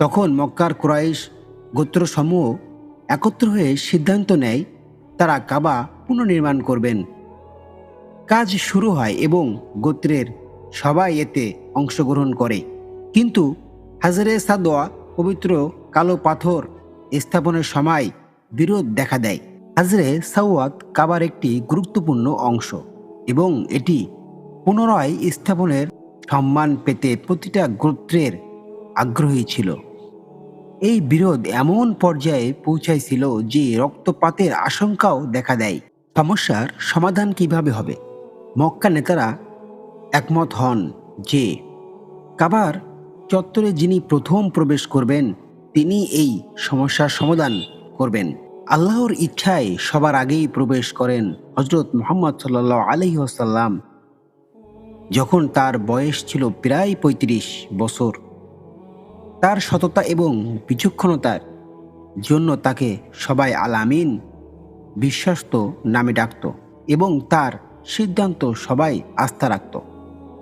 তখন মক্কার কুরাইশ গোত্রসমূহ একত্র হয়ে সিদ্ধান্ত নেয় তারা কাবা পুনর্নির্মাণ করবেন। কাজ শুরু হয় এবং গোত্রের সবাই এতে অংশগ্রহণ করে, কিন্তু হাজরে সাদওয়া পবিত্র কালো পাথর স্থাপনের সময় বিরোধ দেখা দেয়। হাজরে সাওয়াত কাবার একটি গুরুত্বপূর্ণ অংশ এবং এটি পুনরায় স্থাপনের সম্মান পেতে প্রতিটা গোত্রের আগ্রহী ছিল। এই বিরোধ এমন পর্যায়ে পৌঁছাইছিল যে রক্তপাতের আশঙ্কাও দেখা দেয়। সমস্যার সমাধান কিভাবে হবে? মক্কা নেতারা একমত হন যে কাবার চত্বরে যিনি প্রথম প্রবেশ করবেন তিনি এই সমস্যার সমাধান করবেন। আল্লাহর ইচ্ছায় সবার আগেই প্রবেশ করেন হযরত মুহাম্মদ সাল্লাল্লাহু আলাইহি ওয়াসাল্লাম, যখন তার বয়স ছিল প্রায় ৩৫ বছর। তার সততা এবং বিচক্ষণতার জন্য তাকে সবাই আল আমিন, বিশ্বস্ত নামে ডাকত এবং তার সিদ্ধান্ত সবাই আস্থা রাখত।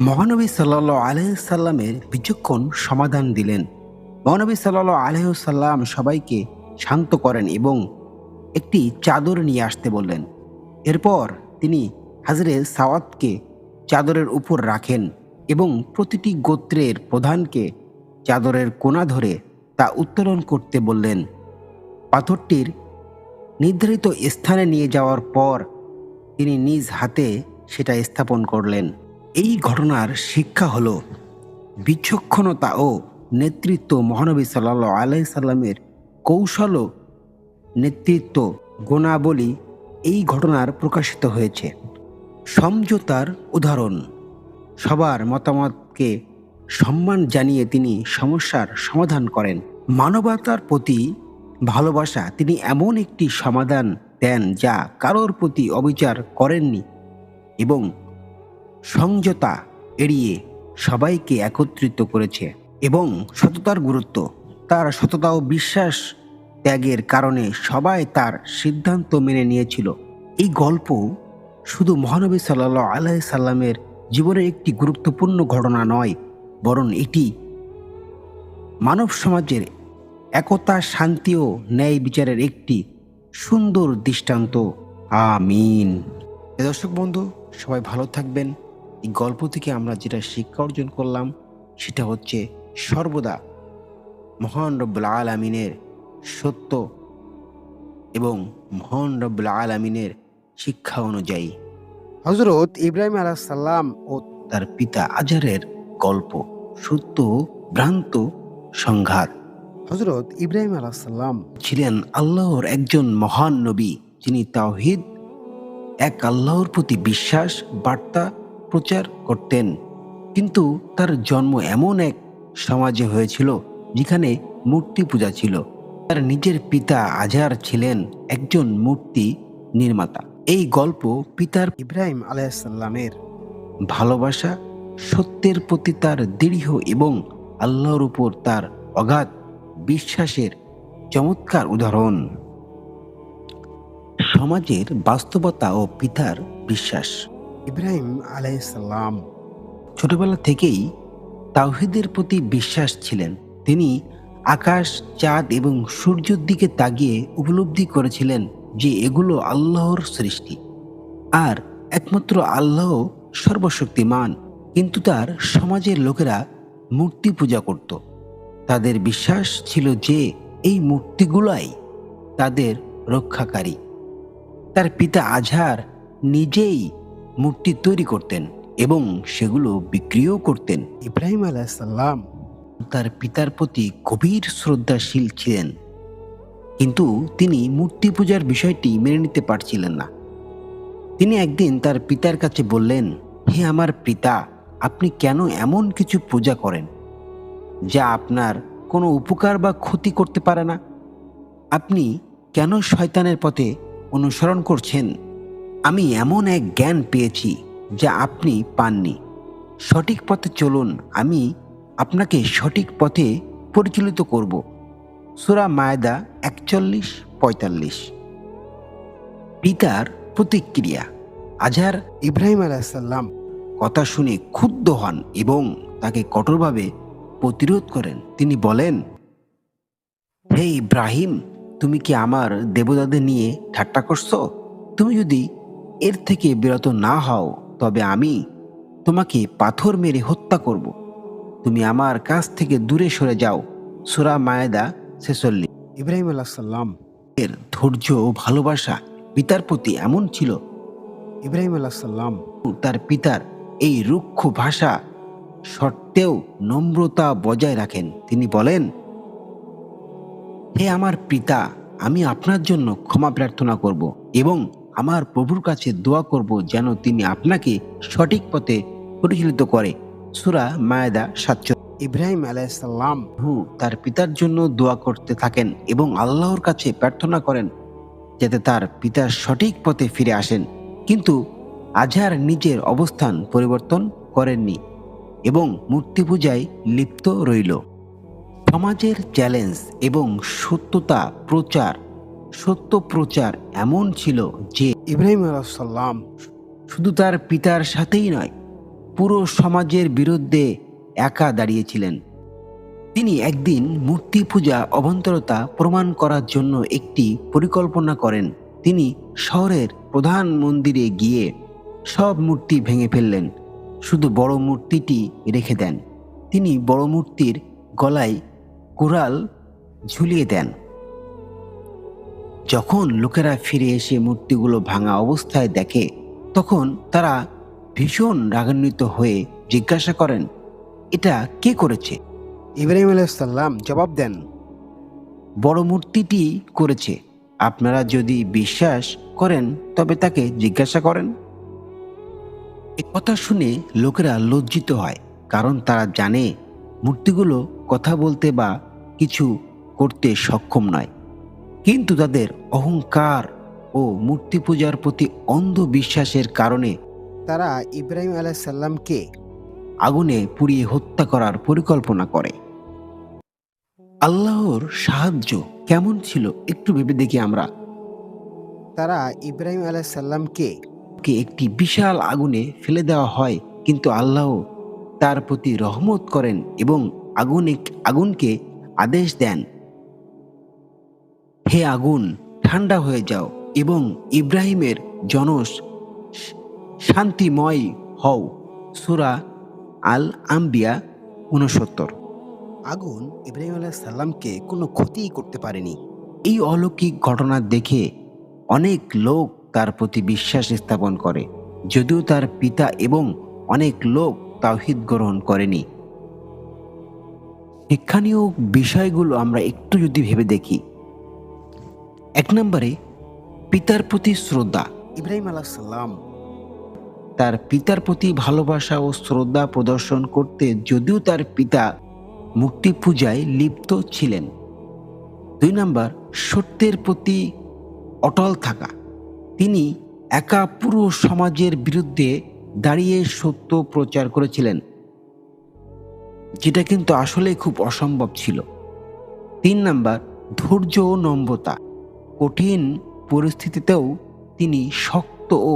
মহানবী সাল্লাল্লাহু আলাইহি সাল্লামের বিচক্ষণ সমাধান দিলেন। মহানবী সাল্লাল্লাহু আলাইহি সাল্লাম সবাইকে শান্ত করেন এবং একটি চাদর নিয়ে আসতে বললেন। এরপর তিনি হাজরে সাওয়াতকে চাদরের উপর রাখেন এবং প্রতিটি গোত্রের প্রধানকে চাদরের কোণা ধরে তা উত্তোলন করতে বললেন। পাথরটির নির্ধারিত স্থানে নিয়ে যাওয়ার পর তিনি নিজ হাতে সেটা স্থাপন করলেন। এই ঘটনার শিক্ষা হলো বিচক্ষণতা ও নেতৃত্ব, মহানবী সাল্লাল্লাহু আলাইহি সাল্লামের কৌশল ও নেতৃত্ব গুণাবলী এই ঘটনার প্রকাশিত হয়েছে। সমঝোতার উদাহরণ: সবার মতামতকে সম্মান জানিয়ে তিনি সমস্যার সমাধান করেন। মানবতার প্রতি ভালোবাসা: তিনি এমন একটি সমাধান দেন যা কারোর প্রতি অবিচার করেননি এবং সমঝোতা এড়িয়ে সবাইকে একত্রিত করেছে। এবং সততার গুরুত্ব: তার সততা ও বিশ্বাস ত্যাগের কারণে সবাই তার সিদ্ধান্ত মেনে নিয়েছিল। এই গল্প শুধু মহানবী সাল্লাল্লাহু আলাইহি সাল্লামের জীবনের একটি গুরুত্বপূর্ণ ঘটনা নয়, বরং এটি মানব সমাজের একতা, শান্তি ও ন্যায় বিচারের একটি সুন্দর দৃষ্টান্ত। আমিন। দর্শক বন্ধু, সবাই ভালো থাকবেন। এই গল্প থেকে আমরা যেটা শিক্ষা অর্জন করলাম সেটা হচ্ছে সর্বদা মহান রব্বুল আলামিনের সত্য এবং মহান রব্বুল আলামিনের শিক্ষা অনুযায়ী হযরত ইব্রাহিম আলাইহিস সালাম ও তার পিতা আজারের গল্প, সত্য ও ভ্রান্ত সংঘাত। হযরত ইব্রাহিম আলাইহিস সালাম ছিলেন আল্লাহর একজন মহান নবী, যিনি তাওহীদ, এক আল্লাহর প্রতি বিশ্বাস বার্তা প্রচার করতেন। কিন্তু তার জন্ম এমন এক সমাজে হয়েছিল যেখানে মূর্তি পূজা ছিল। তার নিজের পিতা আজার ছিলেন একজন মূর্তি নির্মাতা। এই গল্প পিতার ইব্রাহিম আলাইহিস সালামের ভালোবাসা, সত্যের প্রতি তার দৃঢ় এবং আল্লাহর উপর তার অগাধ বিশ্বাসের চমৎকার উদাহরণ। সমাজের বাস্তবতা ও পিতার বিশ্বাস: ইব্রাহিম আলাইহিস সালাম ছোটবেলা থেকেই তাওহীদের প্রতি বিশ্বাস ছিলেন। তিনি আকাশ, চাঁদ এবং সূর্যের দিকে তাকিয়ে উপলব্ধি করেছিলেন যে এগুলো আল্লাহর সৃষ্টি আর একমাত্র আল্লাহ সর্বশক্তিমান। কিন্তু তার সমাজের লোকেরা মূর্তি পূজা করত। তাদের বিশ্বাস ছিল যে এই মূর্তিগুলাই তাদের রক্ষাকারী। তার পিতা আজহার নিজেই মূর্তি তৈরি করতেন এবং সেগুলো বিক্রিও করতেন। ইব্রাহিম আলাইহিস সালাম তার পিতার প্রতি গভীর শ্রদ্ধাশীল ছিলেন, কিন্তু তিনি মূর্তি পূজার বিষয়টি মেনে নিতে পারছিলেন না। তিনি একদিন তার পিতার কাছে বললেন, হে আমার পিতা, আপনি কেন এমন কিছু পূজা করেন যা আপনার কোনো উপকার বা ক্ষতি করতে পারে না? আপনি কেন শয়তানের পথে অনুসরণ করছেন? আমি এমন এক জ্ঞান পেয়েছি যা আপনি পাননি। সঠিক পথে চলুন, আমি আপনাকে সঠিক পথে পরিচালিত করব। সূরা মায়দা 41-45। পিতার প্রতিক্রিয়া: আজহার ইব্রাহিম আলাইহিস সালাম কথা শুনে ক্ষুব্ধ হন এবং তাকে কঠোরভাবে প্রতিরোধ করেন। তিনি বলেন, হে ইব্রাহিম, তুমি কি আমার দেবতাদের নিয়ে ঠাট্টা করছো? তুমি যদি এর থেকে বিরত না হও তবে আমি তোমাকে পাথর মেরে হত্যা করব। তুমি আমার কাছ থেকে দূরে সরে যাও। সূরা মায়দা 46। ইব্রাহিম আলাইহিস সালাম এর ধৈর্য ও ভালোবাসা পিতার প্রতি এমন ছিল। ইব্রাহিম আলাইহিস সালাম তার পিতার এই রুক্ষ ভাষা সত্ত্বেও নম্রতা বজায় রাখেন। তিনি বলেন, হে আমার পিতা, আমি আপনার জন্য ক্ষমা প্রার্থনা করব এবং আমার প্রভুর কাছে দোয়া করব যেন তিনি আপনাকে সঠিক পথে পরিচালিত করে। সূরা মায়দা 47। ইব্রাহিম আলাইহিস সালাম তার পিতার জন্য দোয়া করতে থাকেন এবং আল্লাহর কাছে প্রার্থনা করেন যাতে তার পিতা সঠিক পথে ফিরে আসেন। কিন্তু আজহার নিজের অবস্থান পরিবর্তন করেননি এবং মূর্তি পূজায় লিপ্ত রইল। সমাজের চ্যালেঞ্জ এবং সত্য প্রচার এমন ছিল যে ইব্রাহিম আলাইহিস সালাম শুধু তার পিতার সাথেই নয়, পুরো সমাজের বিরুদ্ধে একা দাঁড়িয়েছিলেন। তিনি একদিন মূর্তি পূজা অবান্তরতা প্রমাণ করার জন্য একটি পরিকল্পনা করেন। তিনি শহরের প্রধান মন্দিরে গিয়ে সব মূর্তি ভেঙে ফেললেন, শুধু বড় মূর্তিটি রেখে দেন। তিনি বড় মূর্তির গলায় কুড়াল ঝুলিয়ে দেন। যখন লোকেরা ফিরে এসে মূর্তিগুলো ভাঙা অবস্থায় দেখে, তখন তারা ভীষণ রাগান্বিত হয়ে জিজ্ঞাসা করেন, এটা কে করেছে? ইব্রাহিম আলাইসাল্লাম জবাব দেন, বড় মূর্তিটি করেছে। আপনারা যদি বিশ্বাস করেন তবে তাকে জিজ্ঞাসা করেন। এ কথা শুনে লোকেরা লজ্জিত হয়, কারণ তারা জানে মূর্তিগুলো কথা বলতে বা কিছু করতে সক্ষম নয়। কিন্তু তাদের অহংকার ও মূর্তি পূজার প্রতি অন্ধ বিশ্বাসের কারণে তারা ইব্রাহিম আলাইসাল্লামকে আগুনে পুড়িয়ে হত্যা করার পরিকল্পনা করে। আল্লাহর সাহায্য কেমন ছিল একটু ভেবে দেখি আমরা। তারা ইব্রাহিম আলাইসাল্লামকে কে একটি বিশাল আগুনে ফেলে দেওয়া হয়, কিন্তু আল্লাহ তার প্রতি রহমত করেন এবং আগুনকে আদেশ দেন, হে আগুন ঠান্ডা হয়ে যাও এবং ইব্রাহিমের জনস শান্তিময় হও। সূরা আল আম্বিয়া 69। আগুন ইব্রাহিম আলাইসাল্লামকে কোনো ক্ষতিই করতে পারেনি। এই অলৌকিক ঘটনা দেখে অনেক লোক তার প্রতি বিশ্বাস স্থাপন করে, যদিও তার পিতা এবং অনেক লোক তাওহীদ গ্রহণ করেনি। শিক্ষণীয় বিষয়গুলো আমরা একটু যদি ভেবে দেখি। 1 নম্বরে, পিতার প্রতি শ্রদ্ধা। ইব্রাহিম আলাইসাল্লাম তার পিতার প্রতি ভালোবাসা ও শ্রদ্ধা প্রদর্শন করতে যদিও তার পিতা মূর্তি পূজায় লিপ্ত ছিলেন। 2 নম্বর, সত্যের প্রতি অটল থাকা। তিনি একা পুরো সমাজের বিরুদ্ধে দাঁড়িয়ে সত্য প্রচার করেছিলেন, যেটা কিন্তু আসলে খুব অসম্ভব ছিল। 3 নম্বর, ধৈর্য ও নম্রতা। কঠিন পরিস্থিতিতেও তিনি শক্ত ও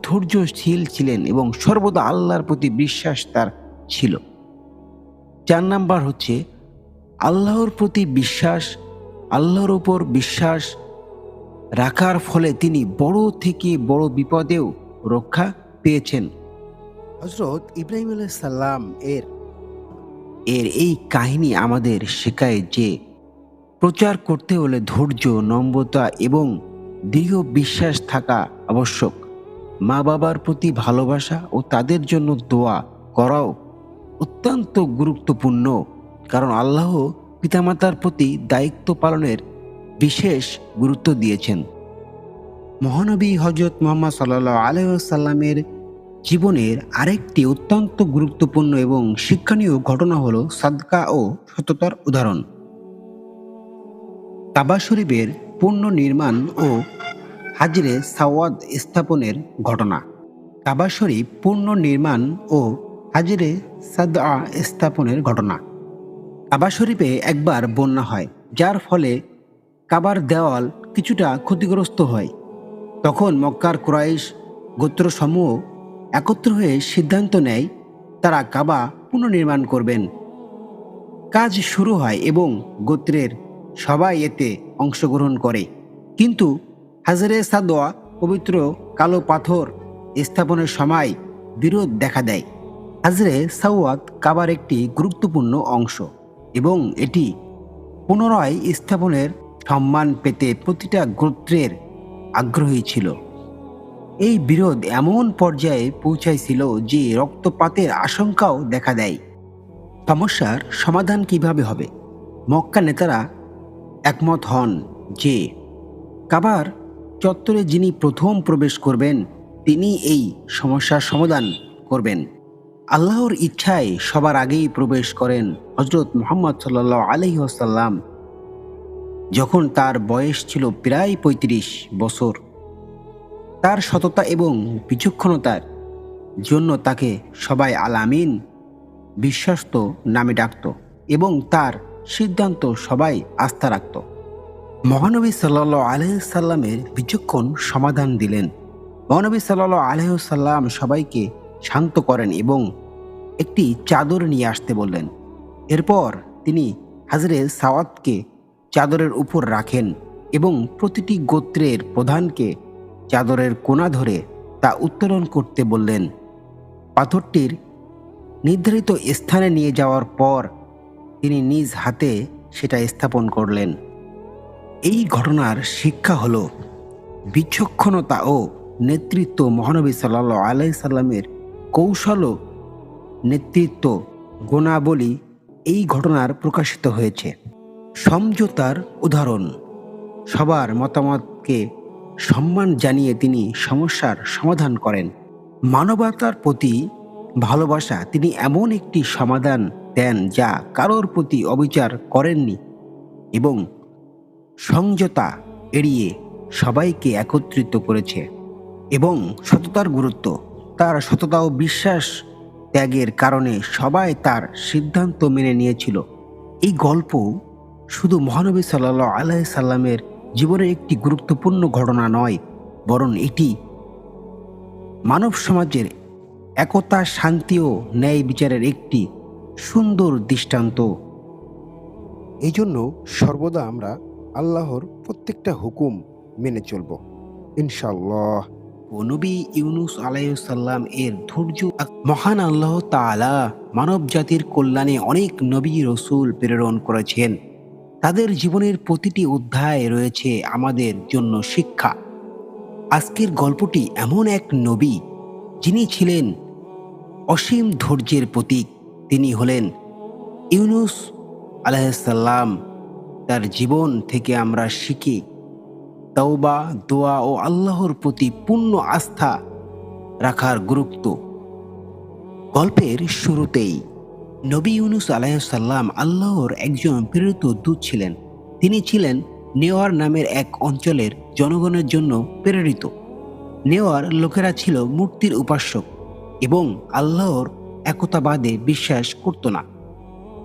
ধৈর্যশীল ছিলেন এবং সর্বদা আল্লাহর প্রতি বিশ্বাস তার ছিল। 4 নম্বর হচ্ছে আল্লাহর প্রতি বিশ্বাস। আল্লাহর উপর বিশ্বাস রাখার ফলে তিনি বড় থেকে বড় বিপদেও রক্ষা পেয়েছেন। হযরত ইব্রাহিম আলাইসাল্লাম এর এই কাহিনী আমাদের শেখায় যে প্রচার করতে হলে ধৈর্য, নম্রতা এবং দৃঢ় বিশ্বাস থাকা আবশ্যক। মা বাবার প্রতি ভালোবাসা ও তাদের জন্য দোয়া করাও অত্যন্ত গুরুত্বপূর্ণ, কারণ আল্লাহ পিতামাতার প্রতি দায়িত্ব পালনের বিশেষ গুরুত্ব দিয়েছেন। মহানবী হযরত মুহাম্মদ সাল্লাল্লাহু আলাইহি ওয়াসাল্লামের জীবনের আরেকটি অত্যন্ত গুরুত্বপূর্ণ এবং শিক্ষণীয় ঘটনা হলো সাদকা ও সততার উদাহরণ। কাবা শরীফের পুনর্নির্মাণ ও হাজরে সাওয়াদ স্থাপনের ঘটনা। কাবা শরীফ পুনর্নির্মাণ ও হাজরে সাদআ স্থাপনের ঘটনা। কাবা শরীফে একবার বন্যা হয়, যার ফলে কাবার দেওয়াল কিছুটা ক্ষতিগ্রস্ত হয়। তখন মক্কার কুরাইশ গোত্রসমূহ একত্র হয়ে সিদ্ধান্ত নেয় তারা কাবা পুনর্নির্মাণ করবেন। কাজ শুরু হয় এবং গোত্রের সবাই এতে অংশগ্রহণ করে, কিন্তু হাজরে সাদওয়া পবিত্র কালো পাথর স্থাপনের সময় বিরোধ দেখা দেয়। হাজরে সাওয়াত কাবার একটি গুরুত্বপূর্ণ অংশ এবং এটি পুনরায় স্থাপনের সম্মান পেতে প্রতিটা গোত্রের আগ্রহী ছিল। এই বিরোধ এমন পর্যায়ে পৌঁছাইছিল যে রক্তপাতের আশঙ্কাও দেখা দেয়। সমস্যার সমাধান কিভাবে হবে? মক্কা নেতারা একমত হন যে কাবার চত্বরে যিনি প্রথম প্রবেশ করবেন তিনি এই সমস্যার সমাধান করবেন। আল্লাহর ইচ্ছায় সবার আগেই প্রবেশ করেন হযরত মুহাম্মদ সাল্লাল্লাহু আলাইহি ওয়াসাল্লাম, যখন তার বয়স ছিল প্রায় ৩৫ বছর। তার সততা এবং বিচক্ষণতার জন্য তাকে সবাই আল আমিন, বিশ্বস্ত নামে ডাকত এবং তার সিদ্ধান্ত সবাই আস্থা রাখত। মহানবী সাল্লাল্লাহু আলাইহি সাল্লামের বিচক্ষণ সমাধান দিলেন। মহানবী সাল্লাল্লাহু আলাইহি সাল্লাম সবাইকে শান্ত করেন এবং একটি চাদর নিয়ে আসতে বললেন। এরপর তিনি হাজরে সাওয়াতকে চাদরের উপর রাখেন এবং প্রতিটি গোত্রের প্রধানকে চাদরের কোণা ধরে তা উত্তোলন করতে বললেন। পাথরটির নির্ধারিত স্থানে নিয়ে যাওয়ার পর তিনি নিজ হাতে সেটা স্থাপন করলেন। এই ঘটনার শিক্ষা হলো বিচক্ষণতা ও নেতৃত্ব। মহানবী সাল্লাল্লাহু আলাইহি সাল্লামের কৌশল ও নেতৃত্ব গুণাবলী এই ঘটনার প্রকাশিত হয়েছে। সমঝোতার উদাহরণ: সবার মতামতকে সম্মান জানিয়ে তিনি সমস্যার সমাধান করেন। মানবতার প্রতি ভালোবাসা: তিনি এমন একটি সমাধান দেন যা কারোর প্রতি অবিচার করেননি এবং সমঝোতা এড়িয়ে সবাইকে একত্রিত করেছে। এবং সততার গুরুত্ব: তার সততা ও বিশ্বাস ত্যাগের কারণে সবাই তার সিদ্ধান্ত মেনে নিয়েছিল। এই গল্প শুধু মহানবী সাল্লাল্লাহু আলাইহি সাল্লামের জীবনের একটি গুরুত্বপূর্ণ ঘটনা নয়, বরং এটি মানব সমাজের একতা, শান্তি ও ন্যায় বিচারের একটি সুন্দর দৃষ্টান্ত। এই জন্য সর্বদা আমরা আল্লাহর প্রত্যেকটা হুকুম মেনে চলব ইনশাআল্লাহ। ও নবী ইউনুস আলাইহিসসালাম এর ধৈর্য। মহান আল্লাহ তাআলা মানব জাতির কল্যাণে অনেক নবী রসুল প্রেরণ করেছেন। তাদের জীবনের প্রতিটি অধ্যায় রয়েছে আমাদের জন্য শিক্ষা। আজকের গল্পটি এমন এক নবী যিনি ছিলেন অসীম ধৈর্যের প্রতীক। তিনি হলেন ইউনুস আলাইহিসসালাম। তার জীবন থেকে আমরা শিখি তওবা, দোয়া ও আল্লাহর প্রতি পূর্ণ আস্থা রাখার গুরুত্ব। গল্পের শুরুতেই নবী ইউনুস আলাইহিসসালাম আল্লাহর একজন প্রেরিত দূত ছিলেন। তিনি ছিলেন নেওয়ার নামের এক অঞ্চলের জনগণের জন্য প্রেরিত। নেওয়ার লোকেরা ছিল মূর্তির উপাসক এবং আল্লাহর একতাবাদে বিশ্বাস করত না।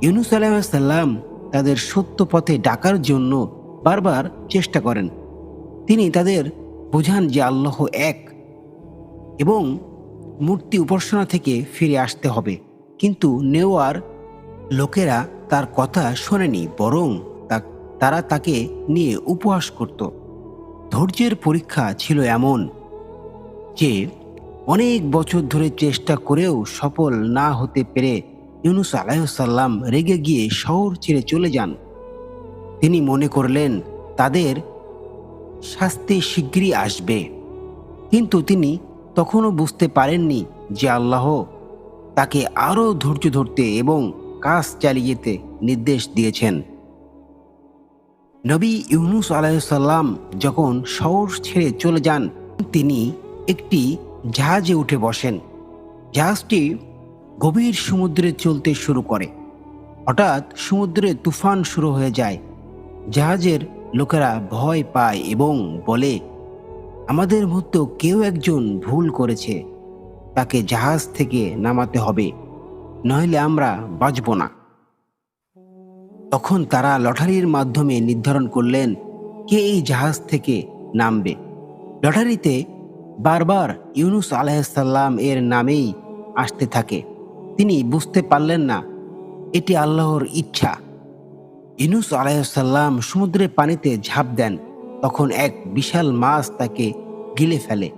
ইউনুস আলাইহিসসালাম তাদের সত্য পথে ডাকার জন্য বারবার চেষ্টা করেন। তিনি তাদের বোঝান যে আল্লাহ এক এবং মূর্তি উপাসনা থেকে ফিরে আসতে হবে। কিন্তু নেওয়ার লোকেরা তার কথা শোনেনি, বরং তারা তাকে নিয়ে উপহাস করত। ধৈর্যের পরীক্ষা ছিল এমন যে অনেক বছর ধরে চেষ্টা করেও সফল না হতে পেরে ইউনুস আলাইহিসসালাম রেগে গিয়ে শহর ছেড়ে চলে যান। তিনি মনে করলেন তাদের শাস্তি শিগগিরই আসবে, কিন্তু তিনি তখনও বুঝতে পারেননি যে আল্লাহ তাকে আরও ধৈর্য ধরতে এবং কাজ চালিয়ে যেতে নির্দেশ দিয়েছেন। নবী ইউনুস আলাইহিসসালাম যখন শহর ছেড়ে চলে যান, তিনি একটি জাহাজে উঠে বসেন। জাহাজটি গভীর সমুদ্রে চলতে শুরু করে। হঠাৎ সমুদ্রে তুফান শুরু হয়ে যায়। জাহাজের লোকেরা ভয় পায় এবং বলে, আমাদের মধ্যে কেউ একজন ভুল করেছে, তাকে জাহাজ থেকে নামাতে হবে, নইলে আমরা বাঁচব না। তখন তারা লটারির মাধ্যমে নির্ধারণ করলেন কে এই জাহাজ থেকে নামবে। লটারিতে বারবার ইউনুস আলাইহিসসালাম এর নামেই আসতে থাকে। তিনি বুঝতে পারলেন না এটি আল্লাহর ইচ্ছা। ইউনুস আলাইহিসসালাম সমুদ্রের পানিতে ঝাঁপ দেন। তখন এক বিশাল মাছ তাকে গিলে ফেলে।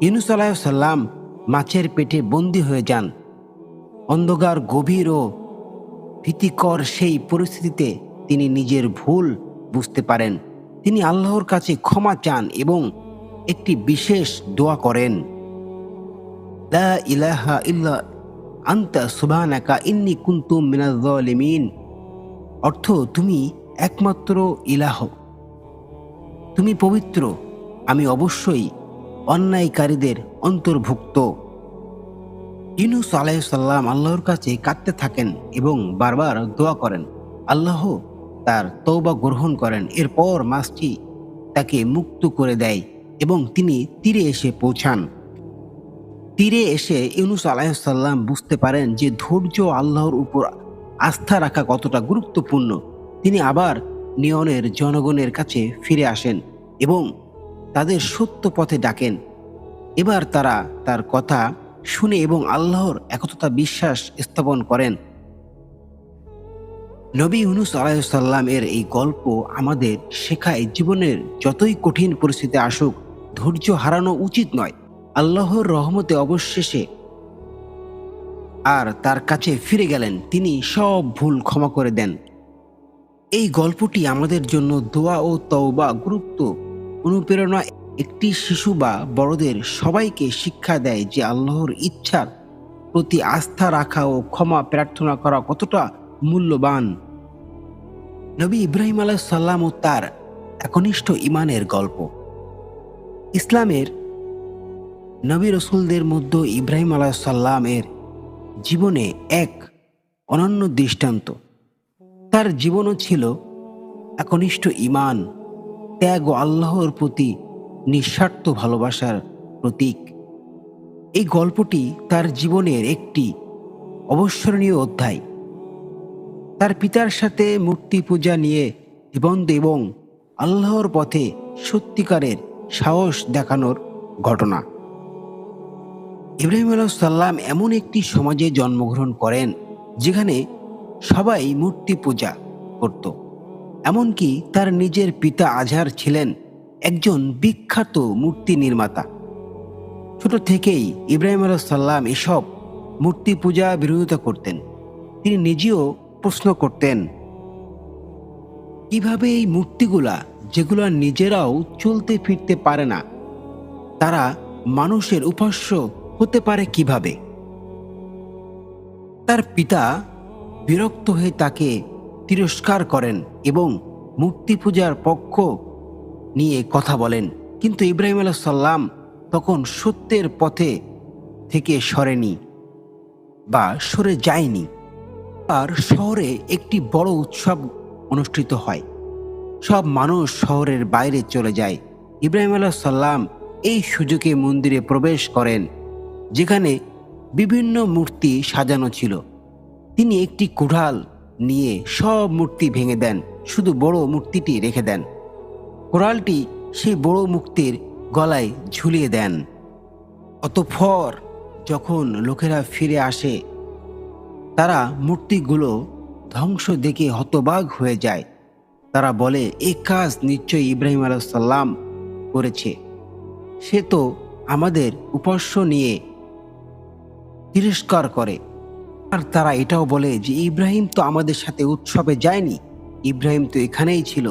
ইউনুস আলাইহিসসালাম মাছের পেটে বন্দী হয়ে যান। অন্ধকার, গভীর ও ভীতিকর সেই পরিস্থিতিতে তিনি নিজের ভুল বুঝতে পারেন। তিনি আল্লাহর কাছে ক্ষমা চান এবং একটি বিশেষ দোয়া করেন, লা ইলাহা ইল্লা আনতা সুবহানাকা ইন্নী কুনতু মিনাজ জালিমিন। অর্থ, তুমি একমাত্র ইলাহ, তুমি পবিত্র, আমি অবশ্যই অন্যায়কারীদের অন্তর্ভুক্ত। ইউনুস আলাইহিসসালাম আল্লাহর কাছে কাঁদতে থাকেন এবং বারবার দোয়া করেন। আল্লাহ তার তওবা গ্রহণ করেন। এরপর মাছটি তাকে মুক্ত করে দেয় এবং তিনি তীরে এসে পৌঁছান। তীরে এসে ইউনুস আলাইহিসসালাম বুঝতে পারেন যে ধৈর্য, আল্লাহর উপর আস্থা রাখা কতটা গুরুত্বপূর্ণ। তিনি আবার নিয়নের জনগণের কাছে ফিরে আসেন এবং তাদের সত্য পথে ডাকেন। এবার তারা তার কথা শুনে এবং আল্লাহর একতা বিশ্বাস স্থাপন করেন। নবী ইউনুস আলাইহিসসালাম এর এই গল্প আমাদের শেখায়, জীবনের যতই কঠিন পরিস্থিতি আসুক, ধৈর্য হারানো উচিত নয়। আল্লাহর রহমতে অবশেষে আর তার কাছে ফিরে গেলেন। তিনি সব ভুল ক্ষমা করে দেন। এই গল্পটি আমাদের জন্য দোয়া ও তওবা গুরুত্ব অনুপ্রেরণা। একটি শিশু বা বড়দের সবাইকে শিক্ষা দেয় যে আল্লাহর ইচ্ছার প্রতি আস্থা রাখা ও ক্ষমা প্রার্থনা করা কতটা মূল্যবান। নবী ইব্রাহিম আলাইহিস সালাম ও তার একনিষ্ঠ ঈমানের গল্প। ইসলামের নবী রসুলদের মধ্যে ইব্রাহিম আলাইহিস সালামের জীবনে এক অনন্য দৃষ্টান্ত। তার জীবনও ছিল একনিষ্ঠ ঈমান, ত্যাগ ও আল্লাহর প্রতি নিঃস্বার্থ ভালোবাসার প্রতীক। এই গল্পটি তার জীবনের একটি অবিস্মরণীয় অধ্যায়। তার পিতার সাথে মূর্তি পূজা নিয়ে নিবন্ধ এবং আল্লাহর পথে সত্যিকারের সাহস দেখানোর ঘটনা। ইব্রাহিম আলাইহিস সালাম এমন একটি সমাজে জন্মগ্রহণ করেন যেখানে সবাই মূর্তি পূজা করত। এমনকি তার নিজের পিতা আজহার ছিলেন একজন বিখ্যাত মূর্তি নির্মাতা। ছোট থেকেই ইব্রাহিম আলাইহিস সালাম এসব মূর্তি পূজা বিরোধিতা করতেন। তিনি নিজেও প্রশ্ন করতেন, কিভাবে এই মূর্তিগুলা, যেগুলো নিজেরাও চলতে ফিরতে পারে না, তারা মানুষের উপাস্য হতে পারে কিভাবে? তার পিতা বিরক্ত হয়ে তাকে তিরস্কার করেন এবং মূর্তি পূজার পক্ষ নিয়ে কথা বলেন। কিন্তু ইব্রাহিম আলাইহিস সালাম তখন সত্যের পথে থেকে সরে যায়নি। আর শহরে একটি বড় উৎসব অনুষ্ঠিত হয়। সব মানুষ শহরের বাইরে চলে যায়। ইব্রাহিম আলাইহিস সালাম এই সুযোগে মন্দিরে প্রবেশ করেন, যেখানে বিভিন্ন মূর্তি সাজানো ছিল। তিনি একটি কুড়াল নিয়ে সব মূর্তি ভেঙে দেন, শুধু বড় মূর্তিটি রেখে দেন। কুড়ালটি সেই বড় মূর্তির গলায় ঝুলিয়ে দেন। অতঃপর যখন লোকেরা ফিরে আসে, তারা মূর্তিগুলো ধ্বংস দেখে হতবাক হয়ে যায়। তারা বলে, এই কাজ নিশ্চয়ই ইব্রাহিম আলাইহিস সালাম করেছে। সে তো আমাদের উপাস্য নিয়ে তিরস্কার করে। আর তারা এটাও বলে যে ইব্রাহিম তো আমাদের সাথে উৎসবে যায়নি, ইব্রাহিম তো এখানেই ছিল,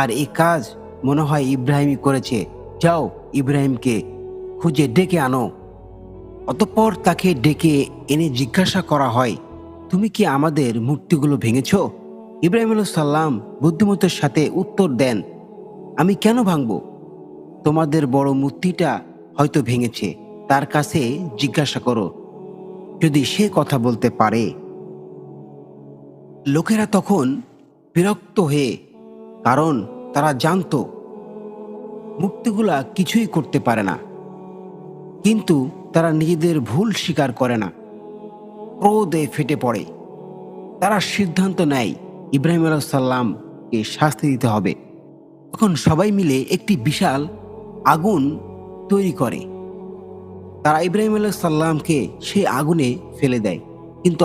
আর এই কাজ মনে হয় ইব্রাহিমই করেছে। যাও, ইব্রাহিমকে খুঁজে ডেকে আনো। অতঃপর তাকে ডেকে এনে জিজ্ঞাসা করা হয়, তুমি কি আমাদের মূর্তিগুলো ভেঙেছ? ইব্রাহিম আলাইহিস সালাম বুদ্ধিমত্তার সাথে উত্তর দেন, আমি কেন ভাঙব? তোমাদের বড় মূর্তিটা হয়তো ভেঙেছে, তার কাছে জিজ্ঞাসা করো, যদি সে কথা বলতে পারে। লোকেরা তখন বিরক্ত হয়ে, কারণ তারা জানতো মূর্তিগুলা কিছুই করতে পারে না। কিন্তু তারা নিজেদের ভুল স্বীকার করে না, ক্রোধে ফেটে পড়ে। তারা সিদ্ধান্ত নেয় ইব্রাহিম আলাইহিস সালামকে শাস্তি দিতে হবে। তখন সবাই মিলে একটি বিশাল আগুন তৈরি করে। তারা ইব্রাহিম আলাইহিস সালামকে সেই আগুনে ফেলে দেয়, কিন্তু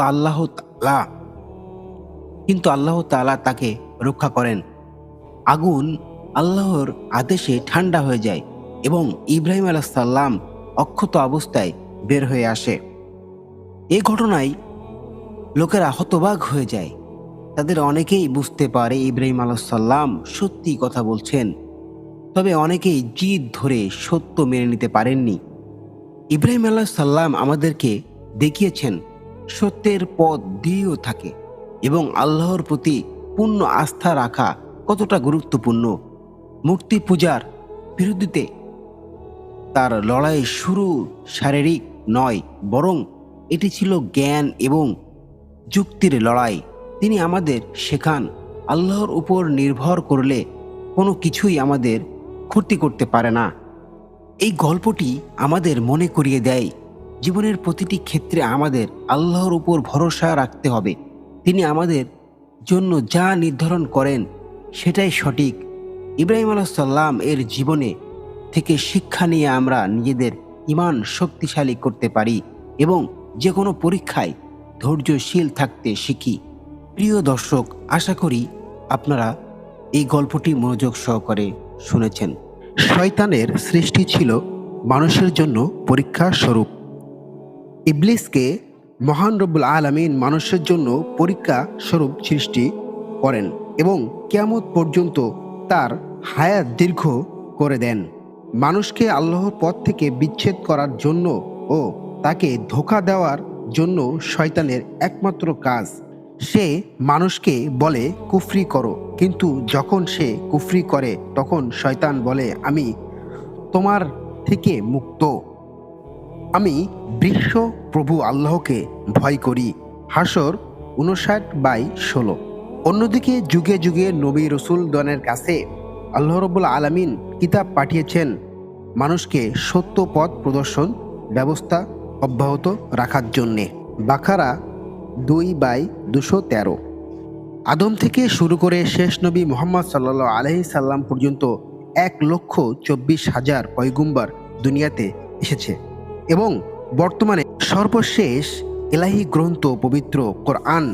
আল্লাহ তাআলা তাকে রক্ষা করেন। আগুন আল্লাহর আদেশে ঠান্ডা হয়ে যায় এবং ইব্রাহিম আলাইহিস সালাম অক্ষত অবস্থায় বের হয়ে আসে। এই ঘটনায় লোকেরা হতবাক হয়ে যায়। তাদের অনেকেই বুঝতে পারে ইব্রাহিম আলাইহিস সালাম সত্যি কথা বলছেন, তবে অনেকেই জিদ ধরে সত্য মেনে নিতে পারেননি। ইব্রাহিম আলাইহিস সালাম আমাদেরকে দেখিয়েছেন সত্যের পথ দৃঢ় থাকে এবং আল্লাহর প্রতি পূর্ণ আস্থা রাখা কতটা গুরুত্বপূর্ণ। মূর্তি পূজার বিরুদ্ধে তার লড়াই শুরু শারীরিক নয়, বরং এটি ছিল জ্ঞান এবং যুক্তির লড়াই। তিনি আমাদের শেখান, আল্লাহর উপর নির্ভর করলে কোনো কিছুই আমাদের ক্ষতি করতে পারে না। এই গল্পটি আমাদের মনে করিয়ে দেয়, জীবনের প্রতিটি ক্ষেত্রে আমাদের আল্লাহর উপর ভরসা রাখতে হবে। তিনি আমাদের জন্য যা নির্ধারণ করেন সেটাই সঠিক। ইব্রাহিম আলাইহিস সালাম এর জীবনে থেকে শিক্ষা নিয়ে আমরা নিজেদের ঈমান শক্তিশালী করতে পারি এবং যে কোনো পরীক্ষায় ধৈর্যশীল থাকতে শিখি। প্রিয় দর্শক, আশা করি আপনারা এই গল্পটি মনোযোগ সহকারে শুনেছেন। শয়তানের সৃষ্টি ছিল মানুষের জন্য পরীক্ষা স্বরূপ। ইবলিসকে মহান রব্বুল আলামিন মানুষের জন্য পরীক্ষা স্বরূপ সৃষ্টি করেন এবং কিয়ামত পর্যন্ত তার হায়াত দীর্ঘ করে দেন। মানুষকে আল্লাহর পথ থেকে বিচ্ছেদ করার জন্য ও তাকে ধোঁকা দেওয়ার জন্য শয়তানের একমাত্র কাজ সে মানুষকে বলে কুফরি করো, কিন্তু যখন সে কুফরি করে তখন শয়তান বলে আমি তোমার থেকে মুক্ত, আমি বিশ্ব প্রভু আল্লাহকে ভয় করি। হাসর 59/16। অন্যদিকে যুগে যুগে নবী রসুলগণের কাছে আল্লাহ রাব্বুল আলামিন কিতাব পাঠিয়েছেন মানুষকে সত্য পথ প্রদর্শন ব্যবস্থা অব্যাহত রাখার জন্যে। বাকারা 2/213। আদম থেকে শুরু করে শেষ নবী মুহাম্মদ সাল্লাল্লাহু আলাইহি সাল্লাম পর্যন্ত 1,24,000 পয়গম্বর দুনিয়াতে এসেছে এবং বর্তমানে সর্বশেষ ইলাহি গ্রন্থ পবিত্র কোরআন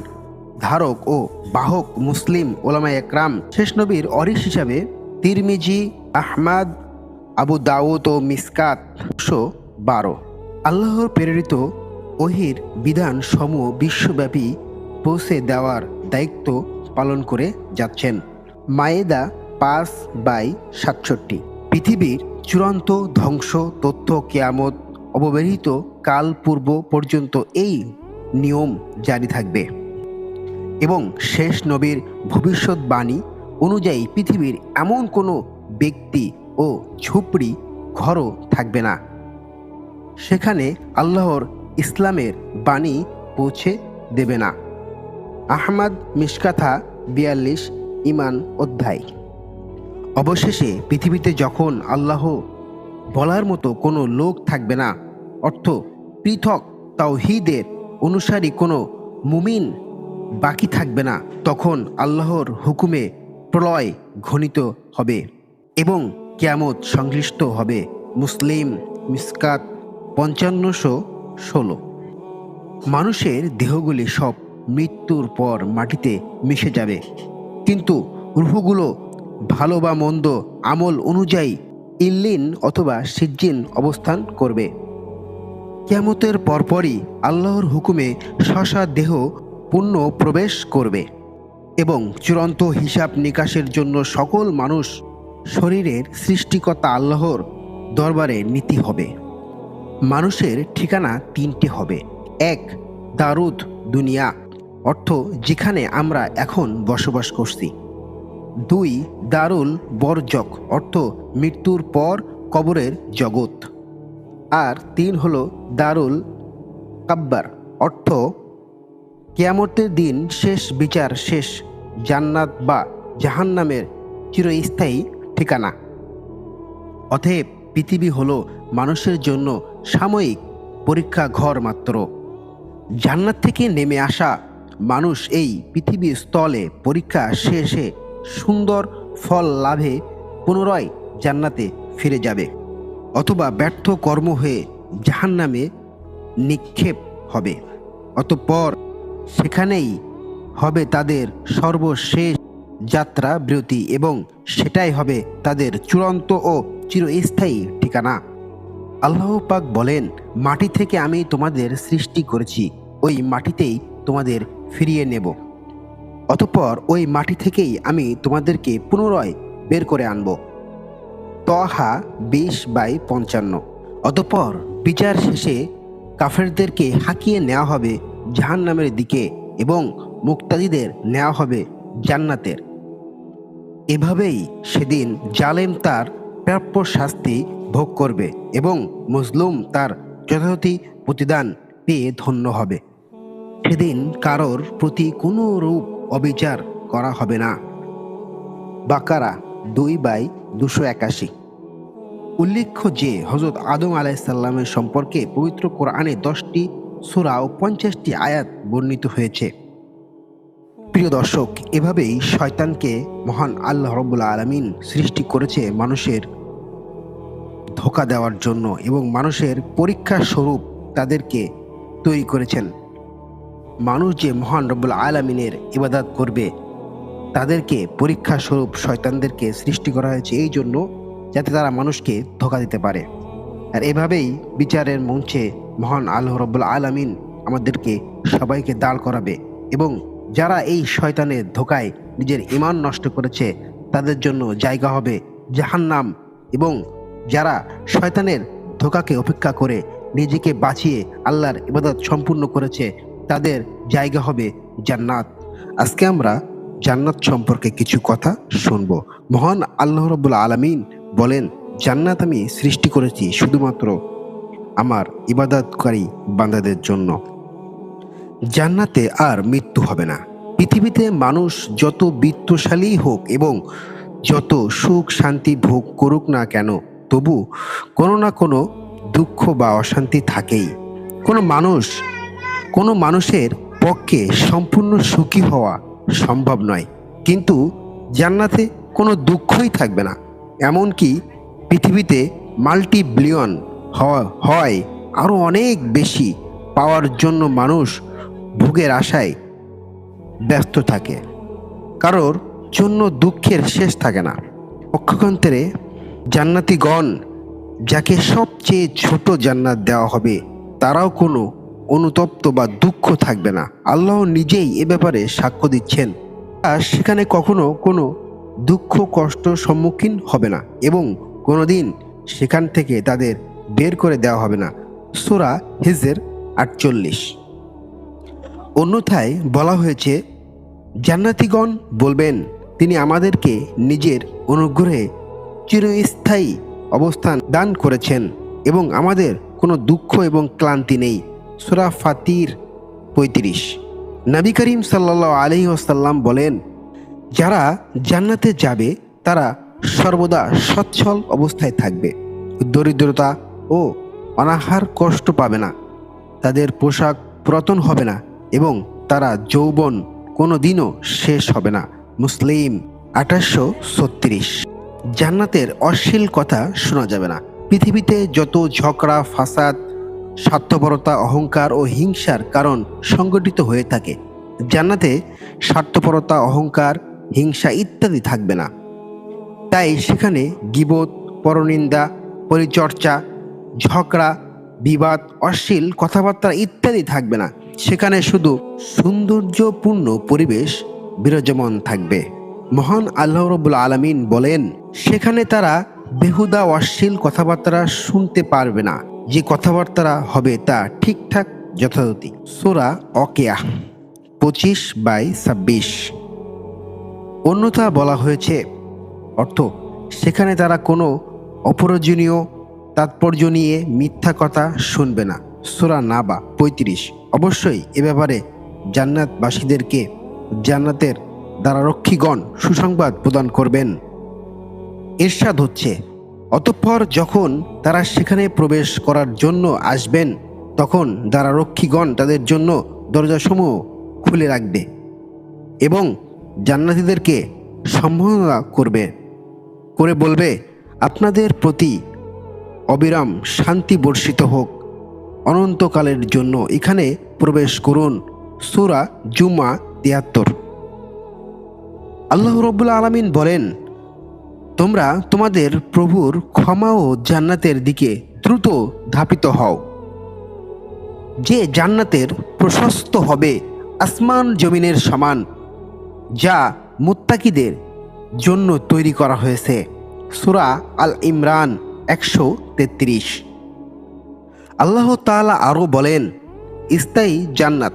ধারক ও বাহক মুসলিম ওলামায়ে একরাম শেষ নবীর অরিস হিসাবে তিরমিজি, আহমাদ, আবু দাউদ ও মিসকাত 12। আল্লাহর প্রেরিত ওহির বিধান সমূহ বিশ্বব্যাপী পৌঁছে দেওয়ার দায়িত্ব পালন করে যাচ্ছেন। মায়েদা 5/67। পৃথিবীর চূড়ান্ত ধ্বংস তথ্য কিয়ামত অববাহিত কাল পূর্ব পর্যন্ত এই নিয়ম জারি থাকবে এবং শেষ নবীর ভবিষ্যৎবাণী অনুযায়ী পৃথিবীর এমন কোনো ব্যক্তি ও ঝুপড়ি ঘরও থাকবে না সেখানে আল্লাহর ইসলামের বাণী পৌঁছে দেবে না। আহমাদ মিশকাথা 42 ঈমান অধ্যায়। অবশেষে পৃথিবীতে যখন আল্লাহ বলার মতো কোনো লোক থাকবে না, অর্থ পৃথক তাওহীদের অনুসারী কোনো মুমিন বাকি থাকবে না, তখন আল্লাহর হুকুমে প্রলয় ঘনিত হবে এবং কিয়ামত সংশ্লিষ্ট হবে। মুসলিম মিসকাত 5516। মানুষের দেহগুলি সব মৃত্যুর পর মাটিতে মিশে যাবে, কিন্তু রূহগুলো ভালো বা মন্দ আমল অনুযায়ী ইল্লিন অথবা সিজ্জিন অবস্থান করবে। কিয়ামতের পরপরই আল্লাহর হুকুমে স্ব দেহ পুণ্য প্রবেশ করবে এবং চূড়ান্ত হিসাব নিকাশের জন্য সকল মানুষ শরীরের সৃষ্টিকর্তা আল্লাহর দরবারে নীতি হবে। মানুষের ঠিকানা 3টি হবে। 1. দারুদ দুনিয়া, অর্থ যেখানে আমরা এখন বসবাস করছি। 2. দারুল বরজক, অর্থ মৃত্যুর পর কবরের জগৎ। আর 3 হলো দারুল কাব্বার, অর্থ কিয়ামতের দিন শেষ বিচার, শেষ জান্নাত বা জাহান্নামের চিরস্থায়ী ঠিকানা। অতএব পৃথিবী হলো মানুষের জন্য সাময়িক পরীক্ষা ঘর মাত্র। জান্নাত থেকে নেমে আসা মানুষ এই পৃথিবীর স্থলে পরীক্ষা শেষে সুন্দর ফল লাভে পুনরায় জান্নাতে ফিরে যাবে, অথবা ব্যর্থ কর্ম হয়ে জাহান্নামে নিক্ষেপ হবে। অতঃপর সেখানেই হবে তাদের সর্বশেষ যাত্রা বিরতি এবং সেটাই হবে তাদের চূড়ান্ত ও চিরস্থায়ী ঠিকানা। আল্লাহ পাক বলেন, মাটি থেকে আমি তোমাদের সৃষ্টি করেছি, ওই মাটিতেই তোমাদের ফিরিয়ে নেব, অতঃপর ওই মাটি থেকেই আমি তোমাদেরকে পুনরায় বের করে আনব। তহা 20/55। অতঃপর বিচার শেষে কাফেরদেরকে হাঁকিয়ে নেওয়া হবে জাহান্নামের দিকে এবং মুক্তাদিদের নেওয়া হবে জান্নাতের। এভাবেই সেদিন জালেম তার প্রাপ্য শাস্তি ভোগ করবে এবং মজলুম তার যথাযথ প্রতিদান পেয়ে ধন্য হবে। সেদিন কারোর প্রতি কোনো রূপ অবিচার করা হবে না। বাকারা 2/281। উল্লেখ্য যে হযরত আদম আলাইহিসসালামের সম্পর্কে পবিত্র কোরআনে 10টি সূরা ও 50টি আয়াত বর্ণিত হয়েছে। প্রিয় দর্শক, এভাবেই শয়তানকে মহান আল্লাহ রাব্বুল আলামিন সৃষ্টি করেছে মানুষের ধোঁকা দেওয়ার জন্য এবং মানুষের পরীক্ষা স্বরূপ তাদেরকে তৈরি করেছেন। মানুষ যে মহান রব্বুল আলামিনের ইবাদত করবে তাদেরকে পরীক্ষা স্বরূপ শয়তানদেরকে সৃষ্টি করা হয়েছে এই জন্য যাতে তারা মানুষকে ধোঁকা দিতে পারে। আর এভাবেই বিচারের মঞ্চে মহান আল্লাহ রাব্বুল আলামিন আমাদেরকে সবাইকে দাঁড় করাবে এবং যারা এই শয়তানের ধোঁকায় নিজের ঈমান নষ্ট করেছে তাদের জন্য জায়গা হবে জাহান্নাম, এবং যারা শয়তানের ধোঁকাকে উপেক্ষা করে নিজেকে বাঁচিয়ে আল্লাহর ইবাদত সম্পূর্ণ করেছে তাদের জায়গা হবে জান্নাত। আজকে আমরা জান্নাত সম্পর্কে কিছু কথা শুনব। মহান আল্লাহ রাব্বুল আলামিন বলেন, জান্নাত আমি সৃষ্টি করেছি শুধুমাত্র আমার ইবাদতকারী বান্দাদের জন্য। জান্নাতে আর মৃত্যু হবে না। পৃথিবীতে মানুষ যত বিত্তশালী হোক এবং যত সুখ শান্তি ভোগ করুক না কেন, তবু কোনো না কোনো দুঃখ বা অশান্তি থাকেই। কোনো মানুষের পক্ষে সম্পূর্ণ সুখী হওয়া সম্ভব নয়, কিন্তু জান্নাতে কোনো দুঃখই থাকবে না। এমনকি পৃথিবীতে মাল্টি বিলিয়ন হয় আরও অনেক বেশি পাওয়ার জন্য মানুষ ভোগের আশায় ব্যস্ত থাকে। কারোর জন্য দুঃখের শেষ থাকে না। পক্ষান্তরে জান্নাতীগণ, যাকে সবচেয়ে ছোট জান্নাত দেওয়া হবে, তারাও কোনো অনুতপ্ত বা দুঃখ থাকবে না। আল্লাহ নিজেই এ ব্যাপারে সাক্ষ্য দিচ্ছেন। আর সেখানে কখনো কোনো দুঃখ কষ্ট সম্মুখীন হবে না এবং কোনোদিন সেখান থেকে তাদের বের করে দেওয়া হবে না। সূরা হিজর 48। অন্যথায় বলা হয়েছে, জান্নাতীগণ বলবেন, তিনি আমাদেরকে নিজের অনুগ্রহে চিরস্থায়ী অবস্থান দান করেছেন এবং আমাদের কোনো দুঃখ এবং ক্লান্তি নেই। সূরা ফাতির 35। নবী করিম সাল্লাল্লাহু আলাইহি ওয়াসাল্লাম বলেন, যারা জান্নাতে যাবে তারা সর্বদা সচ্ছল অবস্থায় থাকবে, দরিদ্রতা ও অনাহার কষ্ট পাবে না, তাদের পোশাক পুরাতন হবে না এবং তারা যৌবন কোনো দিনও শেষ হবে না। মুসলিম 2836। জান্নাতের অশ্লীল কথা শোনা যাবে না। পৃথিবীতে যত ঝগড়া ফাসাদ, স্বার্থপরতা, অহংকার ও হিংসার কারণ সংগঠিত হয়ে থাকে, জান্নাতে স্বার্থপরতা, অহংকার, হিংসা ইত্যাদি থাকবে না। তাই সেখানে গীবত, পরনিন্দা, পরিচর্চা, ঝগড়া, বিবাদ, অশ্লীল কথাবার্তা ইত্যাদি থাকবে না। সেখানে শুধু সৌন্দর্যপূর্ণ পরিবেশ বিরাজমান থাকবে। মহান আল্লাহ রাব্বুল আলামিন বলেন, সেখানে তারা বেহুদা অশ্লীল কথাবার্তা শুনতে পারবে না। যে কথাবার্তা হবে তা ঠিকঠাক যথাযথ। সূরা ওয়াকিয়া 25/26। অন্যথা বলা হয়েছে অর্থ, সেখানে তারা কোনো অপ্রয়োজনীয় তাৎপর্য নিয়ে মিথ্যা কথা শুনবে না। সূরা নাবা 35। অবশ্যই এ ব্যাপারে জান্নাতবাসীদেরকে জান্নাতের দ্বারারক্ষীগণ সুসংবাদ প্রদান করবেন। ইরশাদ হচ্ছে, অতঃপর যখন তারা সেখানে প্রবেশ করার জন্য আসবেন, তখন দ্বারারক্ষীগণ তাদের জন্য দরজাসমূহ খুলে রাখবে এবং জান্নাতীদেরকে সম্বোধনা করে বলবে, আপনাদের প্রতি অবিরাম শান্তি বর্ষিত হোক, অনন্তকালের জন্য এখানে প্রবেশ করুন। সূরা জুমা 73। আল্লাহ রাব্বুল আলামিন বলেন, তোমরা তোমাদের প্রভুর ক্ষমা ও জান্নাতের দিকে দ্রুত ধাপিত হও। যে জান্নাতের প্রশস্ত হবে আসমান জমিনের সমান, যা মুত্তাকিদের জন্য তৈরি করা হয়েছে। সূরা আল ইমরান 133। আল্লাহ তাআলা আরও বলেন, স্থায়ী জান্নাত,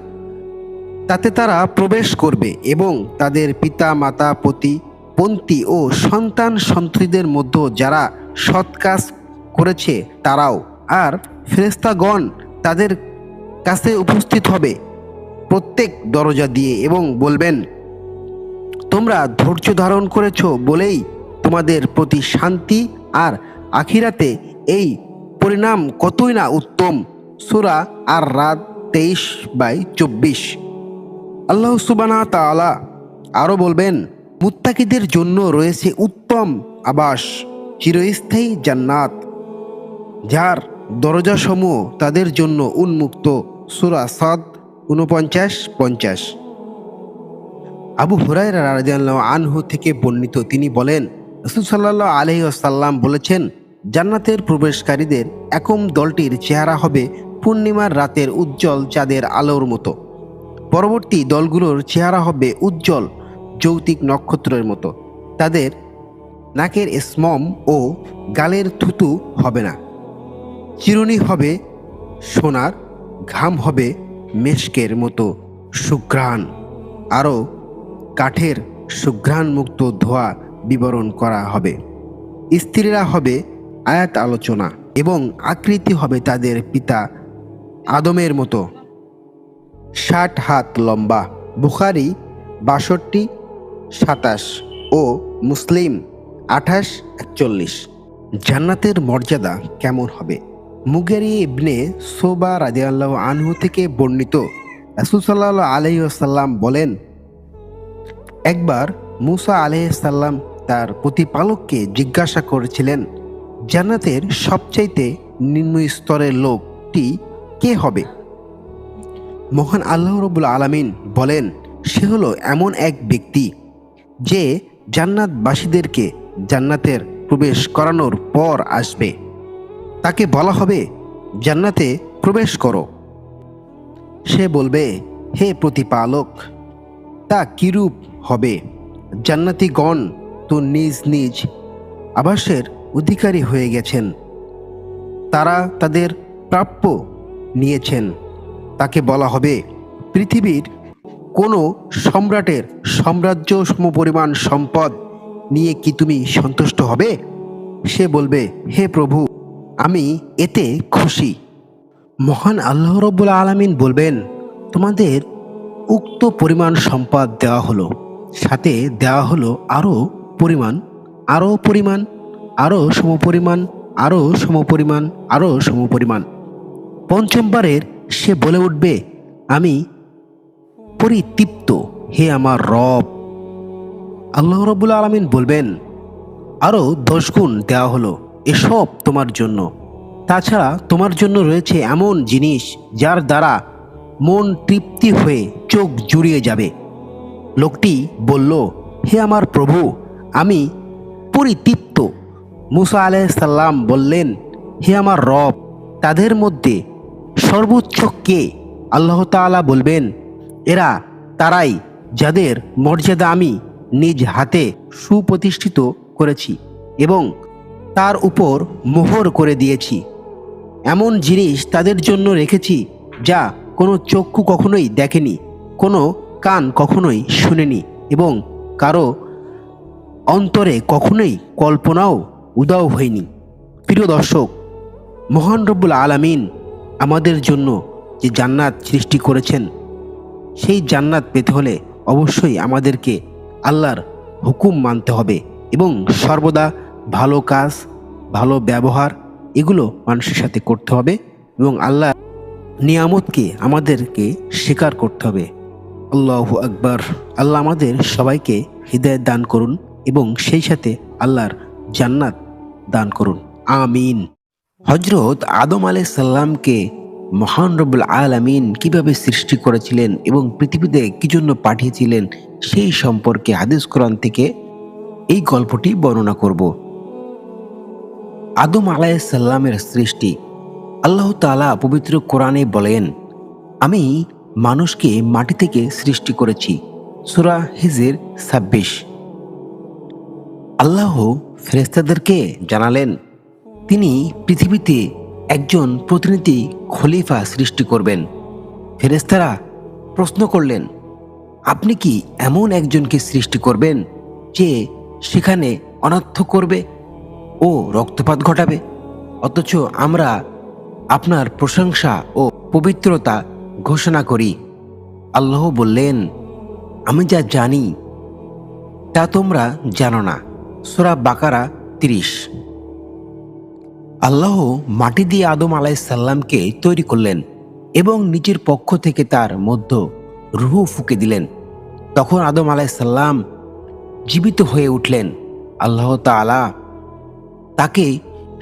তাতে তারা প্রবেশ করবে এবং তাদের পিতা মাতা প্রতিপন্থী ও সন্তান সন্ততিদের মধ্যে যারা সৎ কাজ করেছে তারাও। আর ফেরেশতাগণ তাদের কাছে উপস্থিত হবে প্রত্যেক দরজা দিয়ে এবং বলবেন, তোমরা ধৈর্য ধারণ করেছ বলেই তোমাদের প্রতি শান্তি, আর আখিরাতে এই পরিণাম কতই না উত্তম। সূরা আর রাত 23/24। আল্লাহ সুবহানাহু ওয়া তাআলা আরও বলবেন, মুত্তাকিদের জন্য রয়েছে উত্তম আবাস, চিরস্থায়ী জান্নাত, যার দরজাসমূহ তাদের জন্য উন্মুক্ত। সূরা সাদ 49-50। আবু হুরায়রা রাদিয়াল্লাহু আনহু থেকে বর্ণিত, তিনি বলেন, রাসূল সাল্লাল্লাহু আলাইহি ওয়াসাল্লাম বলেছেন, জান্নাতের প্রবেশকারীদের একম দলটির চেহারা হবে পূর্ণিমার রাতের উজ্জ্বল চাঁদের আলোর মতো। পরবর্তী দলগুলোর চেহারা হবে উজ্জ্বল যৌতিক নক্ষত্রের মতো। তাদের নাকের স্মম ও গালের থুতু হবে না। চিরুনি হবে সোনার, ঘাম হবে মেশকের মতো সুঘ্রাণ। আরও কাঠের সুঘ্রাণমুক্ত ধোঁয়া বিবরণ করা হবে। স্ত্রীরা হবে আয়াত আলোচনা এবং আকৃতি হবে তাদের পিতা আদমের মতো, 60 হাত লম্বা। বুখারী 62-27 ও মুসলিম 28-41। জান্নাতের মর্যাদা কেমন হবে? মুগেরি ইবনে সোবা রাদিয়াল্লাহু আনহু থেকে বর্ণিত, রাসূল সাল্লাল্লাহু আলাইহি ওয়াসাল্লাম বলেন, একবার মুসা আলাইহিস সালাম তার প্রতিপালককে জিজ্ঞাসা করেছিলেন, জান্নাতের সবচাইতে নিম্ন স্তরের লোকটি কে হবে? মহান আল্লাহ রাব্বুল আলামিন বলেন, সে হলো এমন এক ব্যক্তি যে জান্নাতবাসীদেরকে জান্নাতের প্রবেশ করানোর পর আসবে। তাকে বলা হবে, জান্নাতে প্রবেশ করো। সে বলবে, হে প্রতিপালক, তা কিরূপ হবে? জান্নাতীগণ তো নিজ নিজ আবাসের অধিকারী হয়ে গেছেন, তারা তাদের প্রাপ্য নিয়েছেন। তাকে বলা হবে, পৃথিবীর কোনো সম্রাটের সাম্রাজ্য সমপরিমাণ সম্পদ নিয়ে কি তুমি সন্তুষ্ট হবে? সে বলবে, হে প্রভু, আমি এতে খুশি। মহান আল্লাহ রাব্বুল আলামিন বলবেন, তোমাদের উক্ত পরিমাণ সম্পদ দেওয়া হলো, সাথে দেওয়া হলো আরও পরিমাণ, আরও পরিমাণ, আরও সমপরিমাণ, আরও সমপরিমাণ, আরও সমপরিমাণ। পঞ্চমবারের সে বলে উঠবে, আমি পরিতৃপ্ত, হে আমার রব। আল্লাহ রাব্বুল আলামিন বলবেন, আরও 10 গুণ দেওয়া হলো, এসব তোমার জন্য। তাছাড়া তোমার জন্য রয়েছে এমন জিনিস যার দ্বারা মন তৃপ্তি হয়ে চোখ জুড়িয়ে যাবে। লোকটি বলল, হে আমার প্রভু, আমি পরিতৃপ্ত। মুসা আলাইহিস সালাম বললেন, হে আমার রব, তাদের মধ্যে সর্বোচ্চ কে? আল্লাহ তাআলা বলবেন, এরা তারাই যাদের মর্যাদা আমি নিজ হাতে সুপ্রতিষ্ঠিত করেছি এবং তার উপর মোহর করে দিয়েছি। এমন জিনিস তাদের জন্য রেখেছি যা কোনো চক্ষু কখনোই দেখেনি, কোনো কান কখনোই শুনেনি এবং কারো অন্তরে কখনোই কল্পনাও উদাও হয়নি। প্রিয় দর্শক, মহান রব্বুল আলামিন আমাদের জন্য যে জান্নাত সৃষ্টি করেছেন, সেই জান্নাত পেতে হলে অবশ্যই আমাদেরকে আল্লাহর হুকুম মানতে হবে এবং সর্বদা ভালো কাজ, ভালো ব্যবহার এগুলো মানুষের সাথে করতে হবে এবং আল্লাহর নিয়ামতকে আমাদেরকে স্বীকার করতে হবে। আল্লাহু আকবার। আল্লাহ আমাদের সবাইকে হৃদায়াত দান করুন এবং সেই সাথে আল্লাহর জান্নাত দান করুন, আমিন। হযরত আদম আলাইহিস সালামকে মহান রব্বুল আলামিন কিভাবে সৃষ্টি করেছিলেন এবং পৃথিবীতে কি জন্য পাঠিয়েছিলেন সেই সম্পর্কে হাদিস কোরআন থেকে এই গল্পটি বর্ণনা করব। আদম আলাইহিস সালামের সৃষ্টি। আল্লাহ তাআলা পবিত্র কোরআনে বলেন, আমি মানুষকে মাটি থেকে সৃষ্টি করেছি। সূরা হিজর 26। আল্লাহ ফেরেশতাদেরকে জানালেন, তিনি পৃথিবীতে একজন প্রতিনিধি খলিফা সৃষ্টি করবেন। ফেরেশতারা প্রশ্ন করলেন, আপনি কি এমন একজনকে সৃষ্টি করবেন যে সেখানে অনর্থ করবে ও রক্তপাত ঘটাবে? অথচ আমরা আপনার প্রশংসা ও পবিত্রতা ঘোষণা করি। আল্লাহ বললেন, আমি যা জানি তা তোমরা জানো না। সূরা বাকারা 30। আল্লাহ মাটি দিয়ে আদম আলাইহিস সালামকে তৈরি করলেন এবং নিজের পক্ষ থেকে তার মধ্য রূহ ফুঁকে দিলেন। তখন আদম আলাইহিস সালাম জীবিত হয়ে উঠলেন। আল্লাহ তাআলা তাকে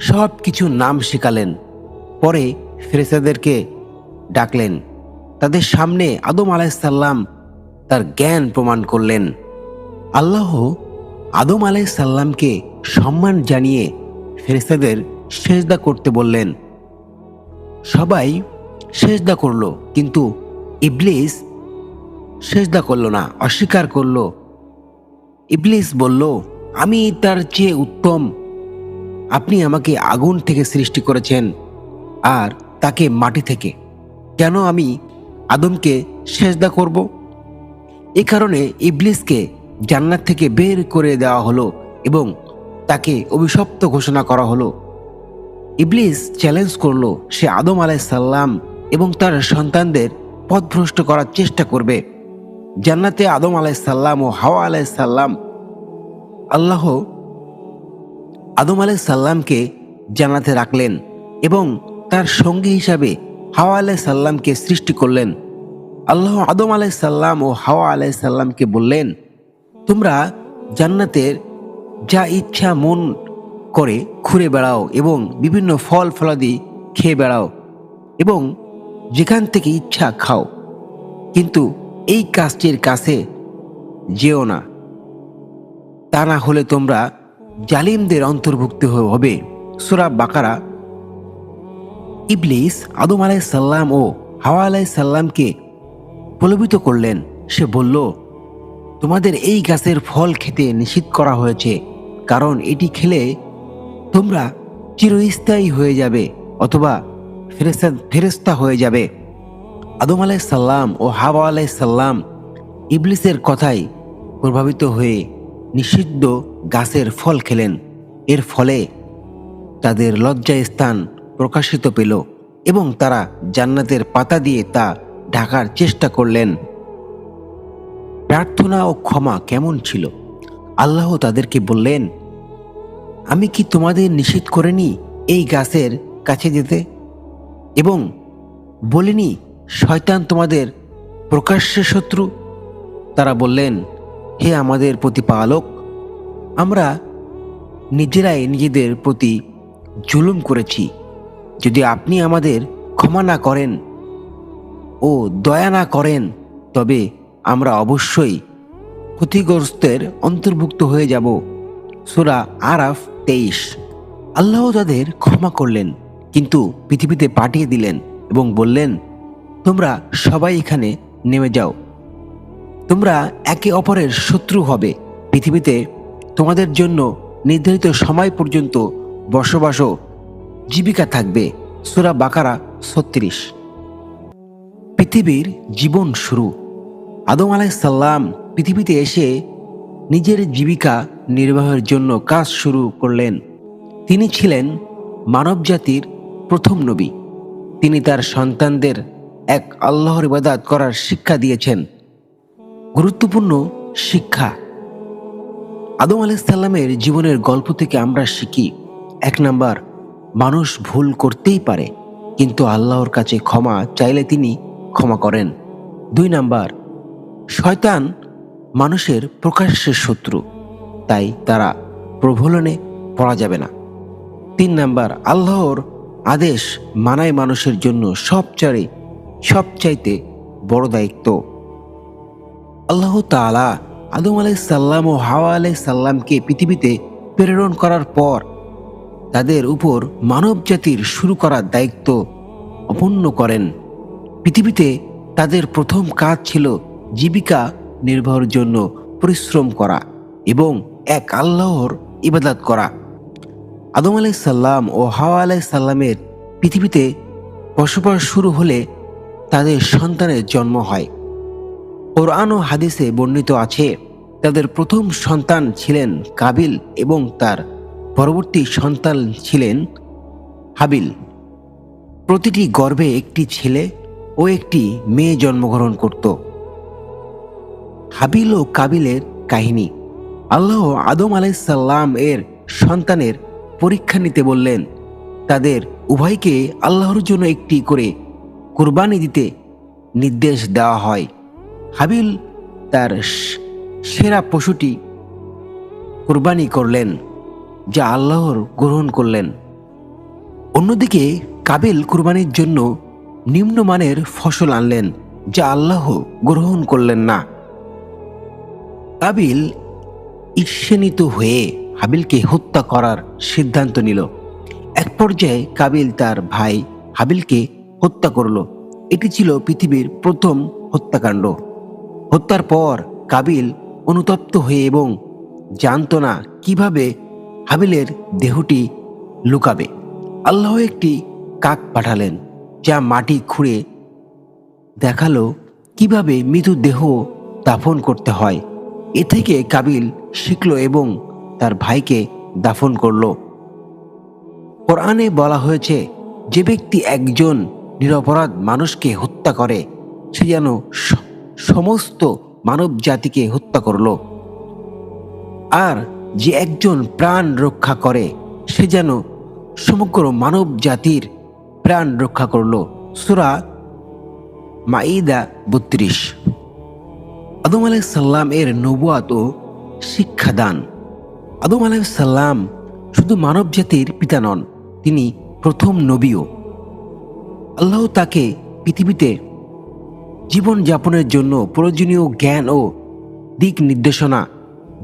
সব কিছু নাম শেখালেন। পরে ফেরেশতাদেরকে ডাকলেন। তাদের সামনে আদম আলাইহিস সালাম তার জ্ঞান প্রমাণ করলেন। আল্লাহ আদম আলাইহিস সালামকে সম্মান জানিয়ে ফেরেশতাদের সেজদা করতে বললেন। সবাই সেজদা করল, কিন্তু ইবলিস সেজদা করল না, অস্বীকার করল। ইবলিস বলল, আমি তার চেয়ে উত্তম। আপনি আমাকে আগুন থেকে সৃষ্টি করেছেন আর তাকে মাটি থেকে, কেন আমি আদমকে সেজদা করব? এ কারণে ইবলিসকে জান্নাত থেকে বের করে দেওয়া হলো এবং তাকে অভিশপ্ত ঘোষণা করা হলো। ইবলিস চ্যালেঞ্জ করলো সে আদম আলাইসাল্লাম এবং তার সন্তানদের পথভ্রষ্ট করার চেষ্টা করবে। জান্নাতে আদম আলাইসাল্লাম ও হাওয়া আলাইসাল্লাম, আল্লাহ আদম আলাইসাল্লামকে জান্নাতে রাখলেন এবং তার সঙ্গী হিসাবে হাওয়া আলাইসাল্লামকে সৃষ্টি করলেন। আল্লাহ আদম আলাইসাল্লাম ও হাওয়া আলাইসাল্লামকে বললেন, তোমরা জান্নাতের যা ইচ্ছা মন করে ঘুরে বেড়াও এবং বিভিন্ন ফল ফলাদি খেয়ে বেড়াও এবং যেখান থেকে ইচ্ছা খাও, কিন্তু এই কাজটির কাছে যেও না, তা না হলে তোমরা জালিমদের অন্তর্ভুক্ত হবে। সূরা বাকারা। ইবলিস আদম আলাইসাল্লাম ও হাওয়া আলাইসাল্লামকে প্রলোভিত করলেন। সে বলল, তোমাদের এই গাছের ফল খেতে নিষিদ্ধ করা হয়েছে, কারণ এটি খেলে তোমরা চিরস্থায়ী হয়ে যাবে অথবা ফেরেশতা হয়ে যাবে। আদম আলাইসাল্লাম ও হাওয়া আলাইসাল্লাম ইবলিসের কথায় প্রভাবিত হয়ে নিষিদ্ধ গাছের ফল খেলেন। এর ফলে তাদের লজ্জায় স্থান প্রকাশিত পেল এবং তারা জান্নাতের পাতা দিয়ে তা ঢাকার চেষ্টা করলেন। প্রার্থনা ও ক্ষমা কেমন ছিল? আল্লাহ তাদেরকে বললেন, আমি কি তোমাদের নিষেধ করিনি এই গাছের কাছে যেতে এবং বলিনি শয়তান তোমাদের প্রকাশ্য শত্রু? তারা বললেন, হে আমাদের প্রতিপালক, আমরা নিজেরাই নিজেদের প্রতি জুলুম করেছি। যদি আপনি আমাদের ক্ষমা না করেন ও দয়া না করেন, তবে আমরা অবশ্যই ক্ষতিগ্রস্তের অন্তর্ভুক্ত হয়ে যাব। সূরা আরাফ 23। আল্লাহ তাদের ক্ষমা করলেন, কিন্তু পৃথিবীতে পাঠিয়ে দিলেন এবং বললেন, তোমরা সবাই এখানে নেমে যাও। তোমরা একে অপরের শত্রু হবে। পৃথিবীতে তোমাদের জন্য নির্ধারিত সময় পর্যন্ত বসবাস জীবিকা থাকবে। সূরা বাকারা 36। পৃথিবীর জীবন শুরু। আদম আলাইসাল্লাম পৃথিবীতে এসে নিজের জীবিকা নির্বাহের জন্য কাজ শুরু করলেন। তিনি ছিলেন মানবজাতির প্রথম নবী। তিনি তার সন্তানদের এক আল্লাহর ইবাদত করার শিক্ষা দিয়েছেন। গুরুত্বপূর্ণ শিক্ষা। আদম আলাইসাল্লামের জীবনের গল্প থেকে আমরা শিখি, 1 নাম্বার, মানুষ ভুল করতেই পারে, কিন্তু আল্লাহর কাছে ক্ষমা চাইলে তিনি ক্ষমা করেন। 2 নাম্বার, শয়তান মানুষের প্রকাশ্য শত্রু, তাই তারা প্রলোভনে পড়া যাবে না। 3 নাম্বার, আল্লাহর আদেশ মানায় মানুষের জন্য সবচাইতে বড় দায়িত্ব। আল্লাহ তাআলা আদম আলাইসাল্লাম ও হাওয়া আলাইসাল্লামকে পৃথিবীতে প্রেরণ করার পর তাদের উপর মানব জাতির শুরু করার দায়িত্ব অপন্ন করেন। পৃথিবীতে তাদের প্রথম কাজ ছিল জীবিকা নির্বাহের জন্য পরিশ্রম করা এবং এক আল্লাহর ইবাদত করা। আদম আলাইসাল্লাম ও হাওয়া আলাইসাল্লামের পৃথিবীতে বসবাস শুরু হলে তাদের সন্তানের জন্ম হয়। কোরআন ও হাদিসে বর্ণিত আছে, তাদের প্রথম সন্তান ছিলেন কাবিল এবং তার পরবর্তী সন্তান ছিলেন হাবিল। প্রতিটি গর্ভে একটি ছেলে ও একটি মেয়ে জন্মগ্রহণ করত। হাবিল ও কাবিলের কাহিনী। আল্লাহ আদম আলাইসাল্লাম এর সন্তানের পরীক্ষা নিতে বললেন। তাদের উভয়কে আল্লাহর জন্য একটি করে কুরবানি দিতে নির্দেশ দেওয়া হয়। হাবিল তার সেরা পশুটি কুরবানি করলেন, যা আল্লাহর গ্রহণ করলেন। অন্যদিকে কাবিল কুরবানির জন্য নিম্নমানের ফসল আনলেন, যা আল্লাহ গ্রহণ করলেন না। কাবিল ঈর্ষান্বিত হয়ে হাবিলকে হত্যা করার সিদ্ধান্ত নিল। এক পর্যায়ে কাবিল তার ভাই হাবিলকে হত্যা করল। এটি ছিল পৃথিবীর প্রথম হত্যাকাণ্ড। হত্যার পর কাবিল অনুতপ্ত হয়ে এবং জানত না কিভাবে হাবিলের দেহটি লুকাবে। আল্লাহ একটি কাক পাঠালেন, যা মাটি খুঁড়ে দেখালো কিভাবে মৃত দেহ দাফন করতে হয়। এ থেকে কাবিল শিখল এবং তার ভাইকে দাফন করল। কোরআনে বলা হয়েছে, যে ব্যক্তি একজন নিরপরাধ মানুষকে হত্যা করে সে যেন সমস্ত মানব জাতিকে হত্যা করল, আর যে একজন প্রাণ রক্ষা করে সে যেন সমগ্র মানব জাতির প্রাণ রক্ষা করল। সূরা মাইদা ৩২। আদম আলাইহিস সালাম এর নবুয়াত ও শিক্ষাদান। আদম আলাইহিস সালাম শুধু মানব জাতির পিতা নন, তিনি প্রথম নবীও। আল্লাহ তাকে পৃথিবীতে জীবন যাপনের জন্য প্রয়োজনীয় জ্ঞান ও দিক নির্দেশনা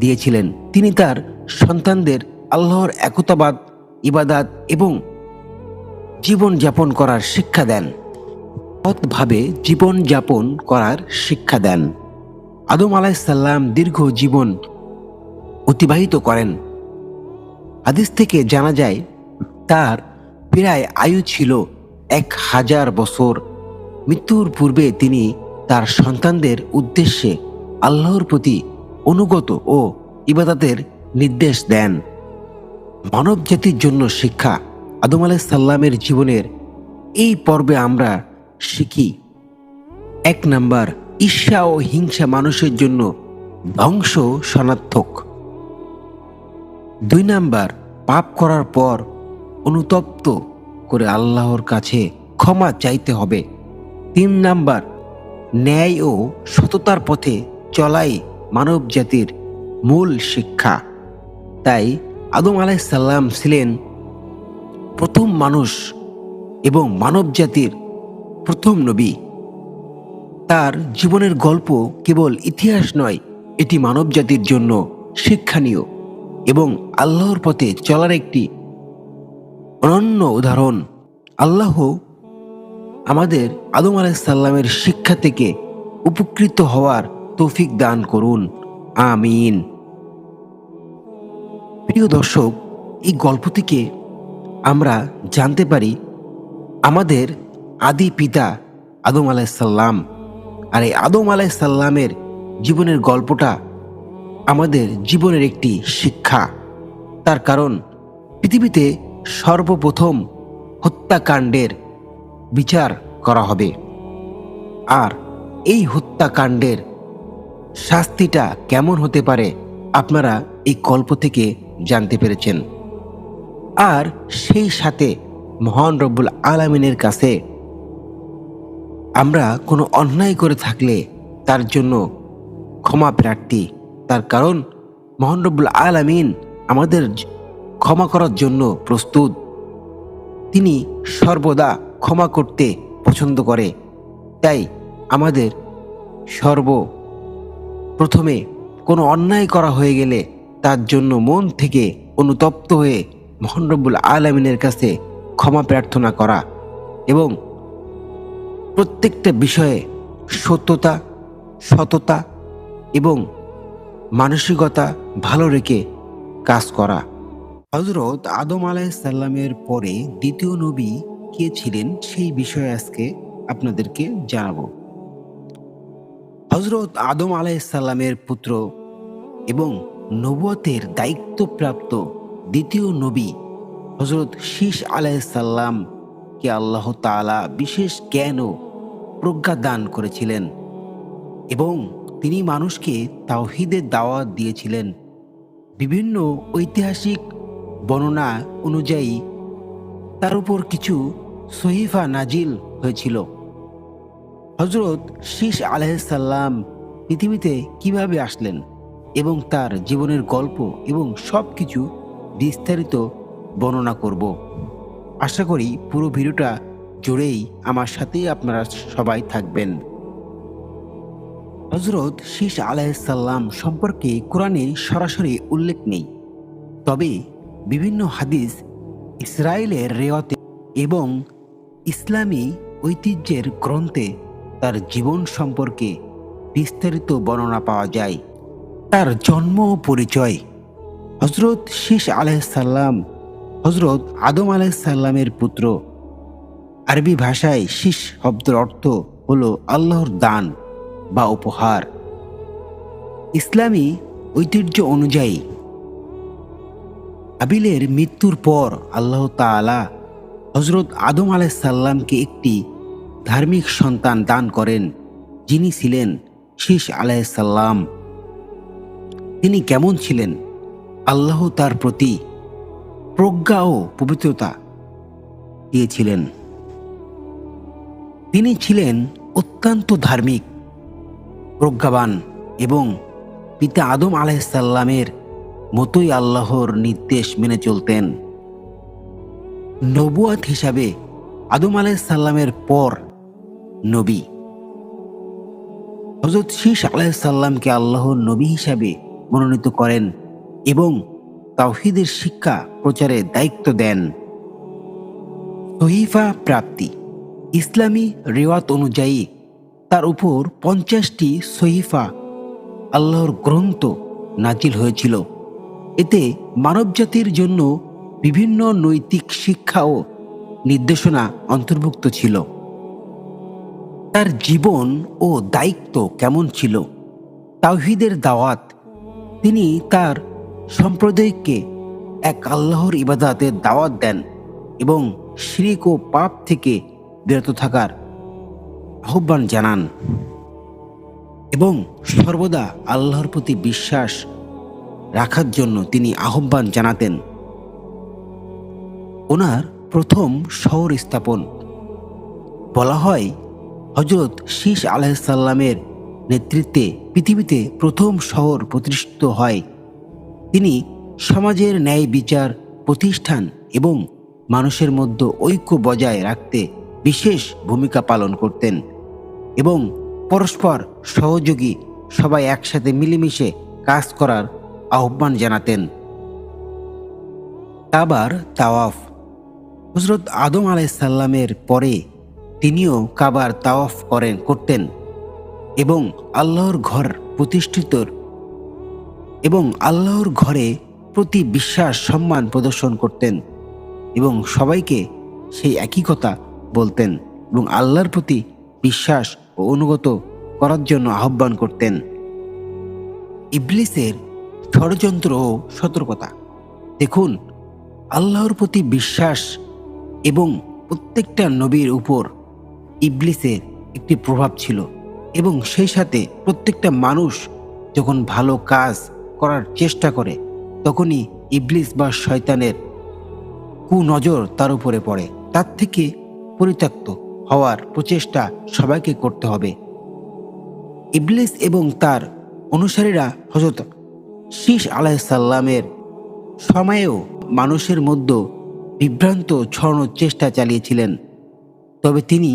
দিয়েছিলেন। তিনি তার সন্তানদের আল্লাহর একতাবাদ, ইবাদাত এবং জীবন যাপন করার শিক্ষা দেন। সৎভাবে জীবন যাপন করার শিক্ষা দেন। আদম আলাইহিস সালাম দীর্ঘ জীবন অতিবাহিত করেন। হাদিস থেকে জানা যায় তার প্রায় আয়ু ছিল 1000 বছর। মৃত্যুর পূর্বে তিনি তার সন্তানদের উদ্দেশ্যে আল্লাহর প্রতি অনুগত ও ইবাদতের নির্দেশ দেন। মানব জাতির জন্য শিক্ষা। আদম আলাইহিস সালামের জীবনের এই পর্বে আমরা শিখি: 1 নাম্বার, ঈর্ষা ও হিংসা মানুষের জন্য ধ্বংস সনার্থক। 2 নাম্বার, পাপ করার পর অনুতপ্ত করে আল্লাহর কাছে ক্ষমা চাইতে হবে। 3 নাম্বার, ন্যায় ও সততার পথে চলাই মানব জাতির মূল শিক্ষা। তাই আদম আলাইহিস সালাম ছিলেন প্রথম মানুষ এবং মানব জাতির প্রথম নবী। তার জীবনের গল্প কেবল ইতিহাস নয়, এটি মানব জাতির জন্য শিক্ষণীয় এবং আল্লাহর পথে চলার একটি অনন্য উদাহরণ। আল্লাহ আমাদের আদম আলাইহিস সালামের শিক্ষা থেকে উপকৃত হওয়ার তৌফিক দান করুন, আমিন। প্রিয় দর্শক, এই গল্প থেকে আমরা জানতে পারি আমাদের আদি পিতা আদম আলাইহিস সালাম, আর এই আদম আলাইহিস সালামের জীবনের গল্পটা আমাদের জীবনের একটি শিক্ষা। তার কারণ পৃথিবীতে সর্বপ্রথম হত্যাকাণ্ডের বিচার করা হবে, আর এই হত্যাকাণ্ডের শাস্তিটা কেমন হতে পারে আপনারা এই গল্প থেকে জানতে পেরেছেন। আর সেই সাথে মহান রব্বুল আলামিনের কাছে আমরা কোনো অন্যায় করে থাকলে তার জন্য ক্ষমা প্রার্থী। তার কারণ মহান রব্বুল আলামিন আমাদের ক্ষমা করার জন্য প্রস্তুত। তিনি সর্বদা ক্ষমা করতে পছন্দ করে। তাই আমাদের সর্বপ্রথমে কোনো অন্যায় করা হয়ে গেলে তার জন্য মন থেকে অনুতপ্ত হয়ে মহান রব্বুল আলামিনের কাছে ক্ষমা প্রার্থনা করা এবং প্রত্যেকটা বিষয়ে সততা এবং মানসিকতা ভালো রেখে কাজ করা। হযরত আদম আলাইহিস সালামের পরে দ্বিতীয় নবী কে ছিলেন সেই বিষয়ে আজকে আপনাদেরকে জানাবো। হযরত আদম আলাইহিস সালামের পুত্র এবং নবুয়তের দায়িত্বপ্রাপ্ত দ্বিতীয় নবী হযরত শীস আলাইহিস সালাম কে আল্লাহ তাআলা বিশেষ জ্ঞান ও প্রজ্ঞা দান করেছিলেন এবং তিনি মানুষকে তাওহীদের দাওয়াত দিয়েছিলেন। বিভিন্ন ঐতিহাসিক বর্ণনা অনুযায়ী তার উপর কিছু সহিফা নাজিল হয়েছিল। হযরত শীস আলাইহিস সালাম পৃথিবীতে কিভাবে আসলেন এবং তার জীবনের গল্প এবং সবকিছু বিস্তারিত বর্ণনা করব। আশা করি পুরো ভিডিওটা জুড়েই আমার সাথেই আপনারা সবাই থাকবেন। হযরত শীস আলাইহিস সালাম সম্পর্কে কোরআনে সরাসরি উল্লেখ নেই, তবে বিভিন্ন হাদিস, ইসরায়েলের রেওয়াতে এবং ইসলামী ঐতিহ্যের গ্রন্থে তার জীবন সম্পর্কে বিস্তারিত বর্ণনা পাওয়া যায়। তার জন্ম ও পরিচয়। হযরত শীস আলাইহিস সালাম হযরত আদম আলাইহিস সালামের পুত্র। আরবি ভাষায় শীস শব্দের অর্থ হলো আল্লাহর দান বা উপহার। ইসলামী ঐতিহ্য অনুযায়ী আবিলের মৃত্যুর পর আল্লাহ তাআলা হযরত আদম আলাইহিস সালামকে একটি ধার্মিক সন্তান দান করেন, যিনি ছিলেন শীস আলাইহিস সালাম। তিনি কেমন ছিলেন? আল্লাহ তার প্রতি প্রজ্ঞা ও পবিত্রতা দিয়েছিলেন। তিনি ছিলেন অত্যন্ত ধার্মিক, প্রজ্ঞাবান এবং পিতা আদম আলাইহিস সালামের মতোই আল্লাহর নির্দেশ মেনে চলতেন। নবুয়াত হিসাবে আদম আলাইহিস সালামের পর নবী হযরত শীস আলাইহিস সালামকে আল্লাহর নবী হিসাবে মনোনীত করেন এবং তাওহীদের শিক্ষা প্রচারের দায়িত্ব দেন। সহিফা প্রাপ্তি। ইসলামী রিওয়ায়াত অনুযায়ী তার উপর 50টি সহিফা আল্লাহর গ্রন্থ নাজিল হয়েছিল। এতে মানবজাতির জন্য বিভিন্ন নৈতিক শিক্ষা ও নির্দেশনা অন্তর্ভুক্ত ছিল। তার জীবন ও দায়িত্ব কেমন ছিল? তাওহীদের দাওয়াত। তিনি তার সম্প্রদায়কে এক আল্লাহর ইবাদতের দাওয়াত দেন এবং শিরক ও পাপ থেকে বিরত থাকার আহ্বান জানান এবং সর্বদা আল্লাহর প্রতি বিশ্বাস রাখার জন্য তিনি আহ্বান জানাতেন। ওনার প্রথম শহর স্থাপন। বলা হয় হযরত শীস আলাইহিস সালামের নেতৃত্বে পৃথিবীতে প্রথম শহর প্রতিষ্ঠিত হয়। তিনি সমাজের ন্যায় বিচার প্রতিষ্ঠান এবং মানুষের মধ্যে ঐক্য বজায় রাখতে বিশেষ ভূমিকা পালন করতেন এবং পরস্পর সহযোগী সবাই একসাথে মিলেমিশে কাজ করার আহ্বান জানাতেন। কাবার তাওয়াফ। হযরত আদম আলাইহিস সালামের পরে তিনিও কাবার তাওয়াফ করতেন এবং আল্লাহর ঘর প্রতিষ্ঠিত এবং আল্লাহর ঘরে প্রতি বিশ্বাস সম্মান প্রদর্শন করতেন এবং সবাইকে সেই একই কথা বলতেন এবং আল্লাহর প্রতি বিশ্বাস ও অনুগত করার জন্য আহ্বান করতেন। ইবলিসের ষড়যন্ত্র ও সতর্কতা। দেখুন, আল্লাহর প্রতি বিশ্বাস এবং প্রত্যেকটা নবীর উপর ইবলিসের একটি প্রভাব ছিল এবং সেই সাথে প্রত্যেকটা মানুষ যখন ভালো কাজ করার চেষ্টা করে তখনই ইবলিস বা শয়তানের কুনজর তার উপরে পড়ে। তার থেকে পরিত্যক্ত হওয়ার প্রচেষ্টা সবাইকে করতে হবে। ইবলিস এবং তার অনুসারীরা হযরত শীস আলাইহিস সালামের সময়েও মানুষের মধ্যে বিভ্রান্ত ছড়ানোর চেষ্টা চালিয়েছিলেন। তবে তিনি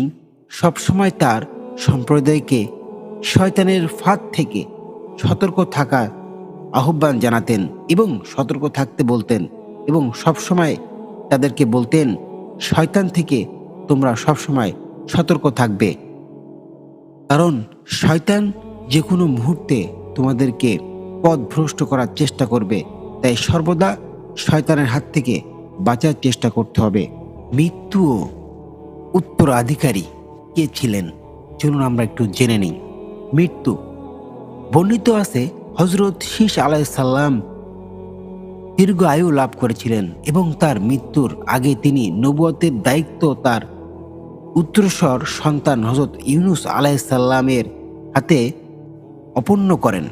সবসময় তার সম্প্রদায়কে শয়তানের ফাঁদ থেকে সতর্ক থাকার আহ্বান জানাতেন এবং সতর্ক থাকতে বলতেন এবং সবসময় তাদেরকে বলতেন, শয়তান থেকে তোমরা সবসময় সতর্ক থাকবে, কারণ শয়তান যে কোনো মুহূর্তে তোমাদেরকে পথভ্রষ্ট করার চেষ্টা করবে। তাই সর্বদা শয়তানের হাত থেকে বাঁচার চেষ্টা করতে হবে। মৃত্যু ও উত্তরাধিকারী কে ছিলেন? চলুন আমরা একটু জেনে নিই। মৃত্যু। বর্ণিত আছে হযরত শীস আলাইহিস সালাম দীর্ঘ আয়ু লাভ করেছিলেন এবং তার মৃত্যুর আগে তিনি নবুয়তের দায়িত্ব তার উত্তরসর সন্তান হযরত ইউনুস আলাইহিস সালামের হাতে অর্পণ করেন।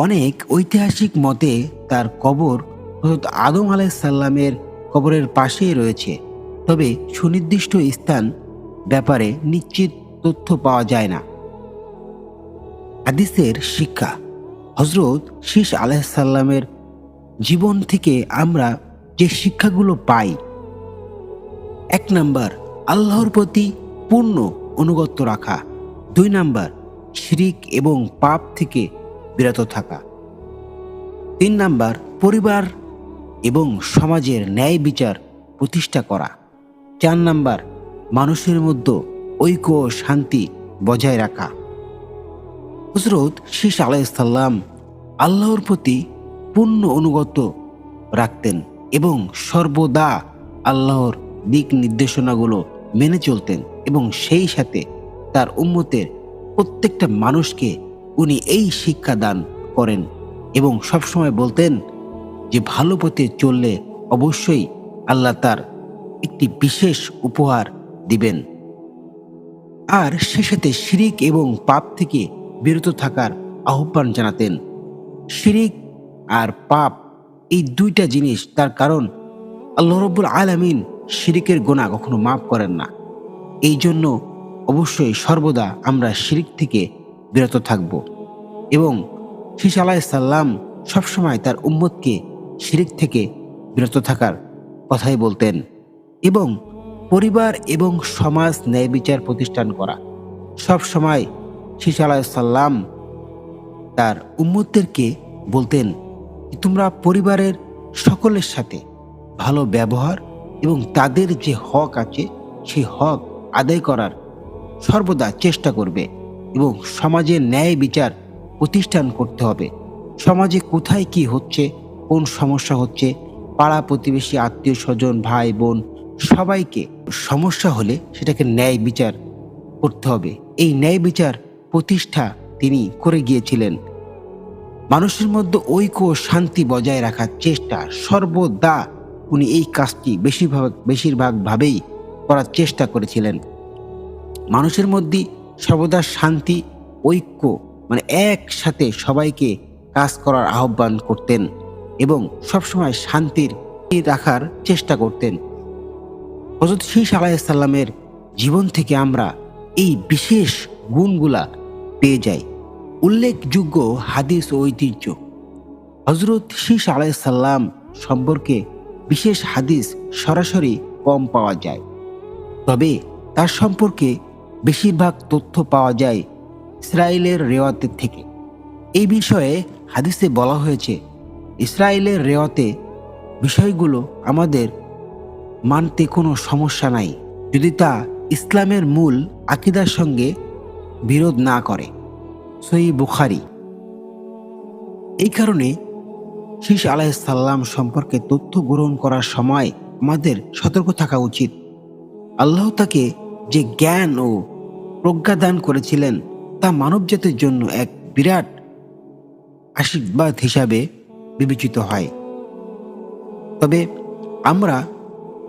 অনেক ঐতিহাসিক মতে তার কবর হযরত আদম আলাইহিস সালামের কবরের পাশেই রয়েছে, তবে সুনির্দিষ্ট স্থান ব্যাপারে নিশ্চিত তথ্য পাওয়া যায় না। হাদিসের শিক্ষা। হযরত শীস আলাইহিস সালামের জীবন থেকে আমরা যে শিক্ষাগুলো পাই: 1 নাম্বার, আল্লাহর প্রতি পূর্ণ অনুগত্য রাখা। 2 নাম্বার, শিরক এবং পাপ থেকে বিরত থাকা। 3 নাম্বার, পরিবার এবং সমাজের ন্যায় বিচার প্রতিষ্ঠা করা। 4 নাম্বার, মানুষের মধ্যে ঐক্য ও শান্তি বজায় রাখা। হযরত শীস আলাইহিস সালাম আল্লাহর প্রতি পূর্ণ অনুগত রাখতেন এবং সর্বদা আল্লাহর দিক নির্দেশনাগুলো মেনে চলতেন এবং সেই সাথে তার উম্মতের প্রত্যেকটা মানুষকে উনি এই শিক্ষা দান করেন এবং সবসময় বলতেন যে ভালো পথে চললে অবশ্যই আল্লাহ তার একটি বিশেষ উপহার দিবেন। আর সে সাথে শিরিক এবং পাপ থেকে বিরত থাকার আহ্বান জানাতেন। শিরিক আর পাপ এই দুইটা জিনিস, তার কারণ আল্লাহ রাব্বুল আলামিন শিরিকের গুনাহ কখনো মাফ করেন না। এই জন্য অবশ্যই সর্বদা আমরা শিরিক থেকে বিরত থাকব এবং শীষ আলাইহিস সালাম সবসময় তার উম্মতকে শিরিক থেকে বিরত থাকার কথাই বলতেন এবং পরিবার এবং সমাজ ন্যায় বিচার প্রতিষ্ঠান করা। সব সময় শীষ আলাইহিস সালাম তার উম্মতদেরকে বলতেন, তোমরা পরিবারের সকলের সাথে ভালো ব্যবহার এবং তাদের যে হক আছে সেই হক আদায় করার সর্বদা চেষ্টা করবে এবং সমাজে ন্যায় বিচার প্রতিষ্ঠান করতে হবে। সমাজে কোথায় কি হচ্ছে, কোন সমস্যা হচ্ছে, পাড়া প্রতিবেশী আত্মীয় স্বজন ভাই বোন সবাইকে সমস্যা হলে সেটাকে ন্যায় বিচার করতে হবে। এই ন্যায় বিচার প্রতিষ্ঠা তিনি করে গিয়েছিলেন। মানুষের মধ্যে ঐক্য ও শান্তি বজায় রাখার চেষ্টা সর্বদা উনি এই কাজটি বেশিরভাগ ভাবেই করার চেষ্টা করেছিলেন। মানুষের মধ্যে সর্বদা শান্তি, ঐক্য মানে একসাথে সবাইকে কাজ করার আহ্বান করতেন এবং সবসময় শান্তির রাখার চেষ্টা করতেন। হযরত শীষ আলাইহিস সালামের জীবন থেকে আমরা এই বিশেষ গুণগুলা পেয়ে যাই। উল্লেখযোগ্য হাদিস ও ঐতিহ্য। হযরত শীষ আলাইহিস সালাম সম্পর্কে বিশেষ হাদিস সরাসরি কম পাওয়া যায়, তবে তার সম্পর্কে বেশিরভাগ তথ্য পাওয়া যায় ইসরায়েলের রেওয়াতের থেকে। এই বিষয়ে হাদিসে বলা হয়েছে, ইসরায়েলের রেওয়াতে বিষয়গুলো আমাদের মানতে কোনো সমস্যা নাই, যদি তা ইসলামের মূল আকীদার সঙ্গে বিরোধ না করে। সহিহ বুখারী। এই কারণে শীষ আলাইহিস সালাম সম্পর্কে তথ্য গ্রহণ করার সময় আমাদের সতর্ক থাকা উচিত। আল্লাহ তাকে যে জ্ঞান ও প্রজ্ঞা দান করেছিলেন তা মানবজাতির জন্য এক বিরাট আশীর্বাদ হিসাবে বিবেচিত হয়। তবে আমরা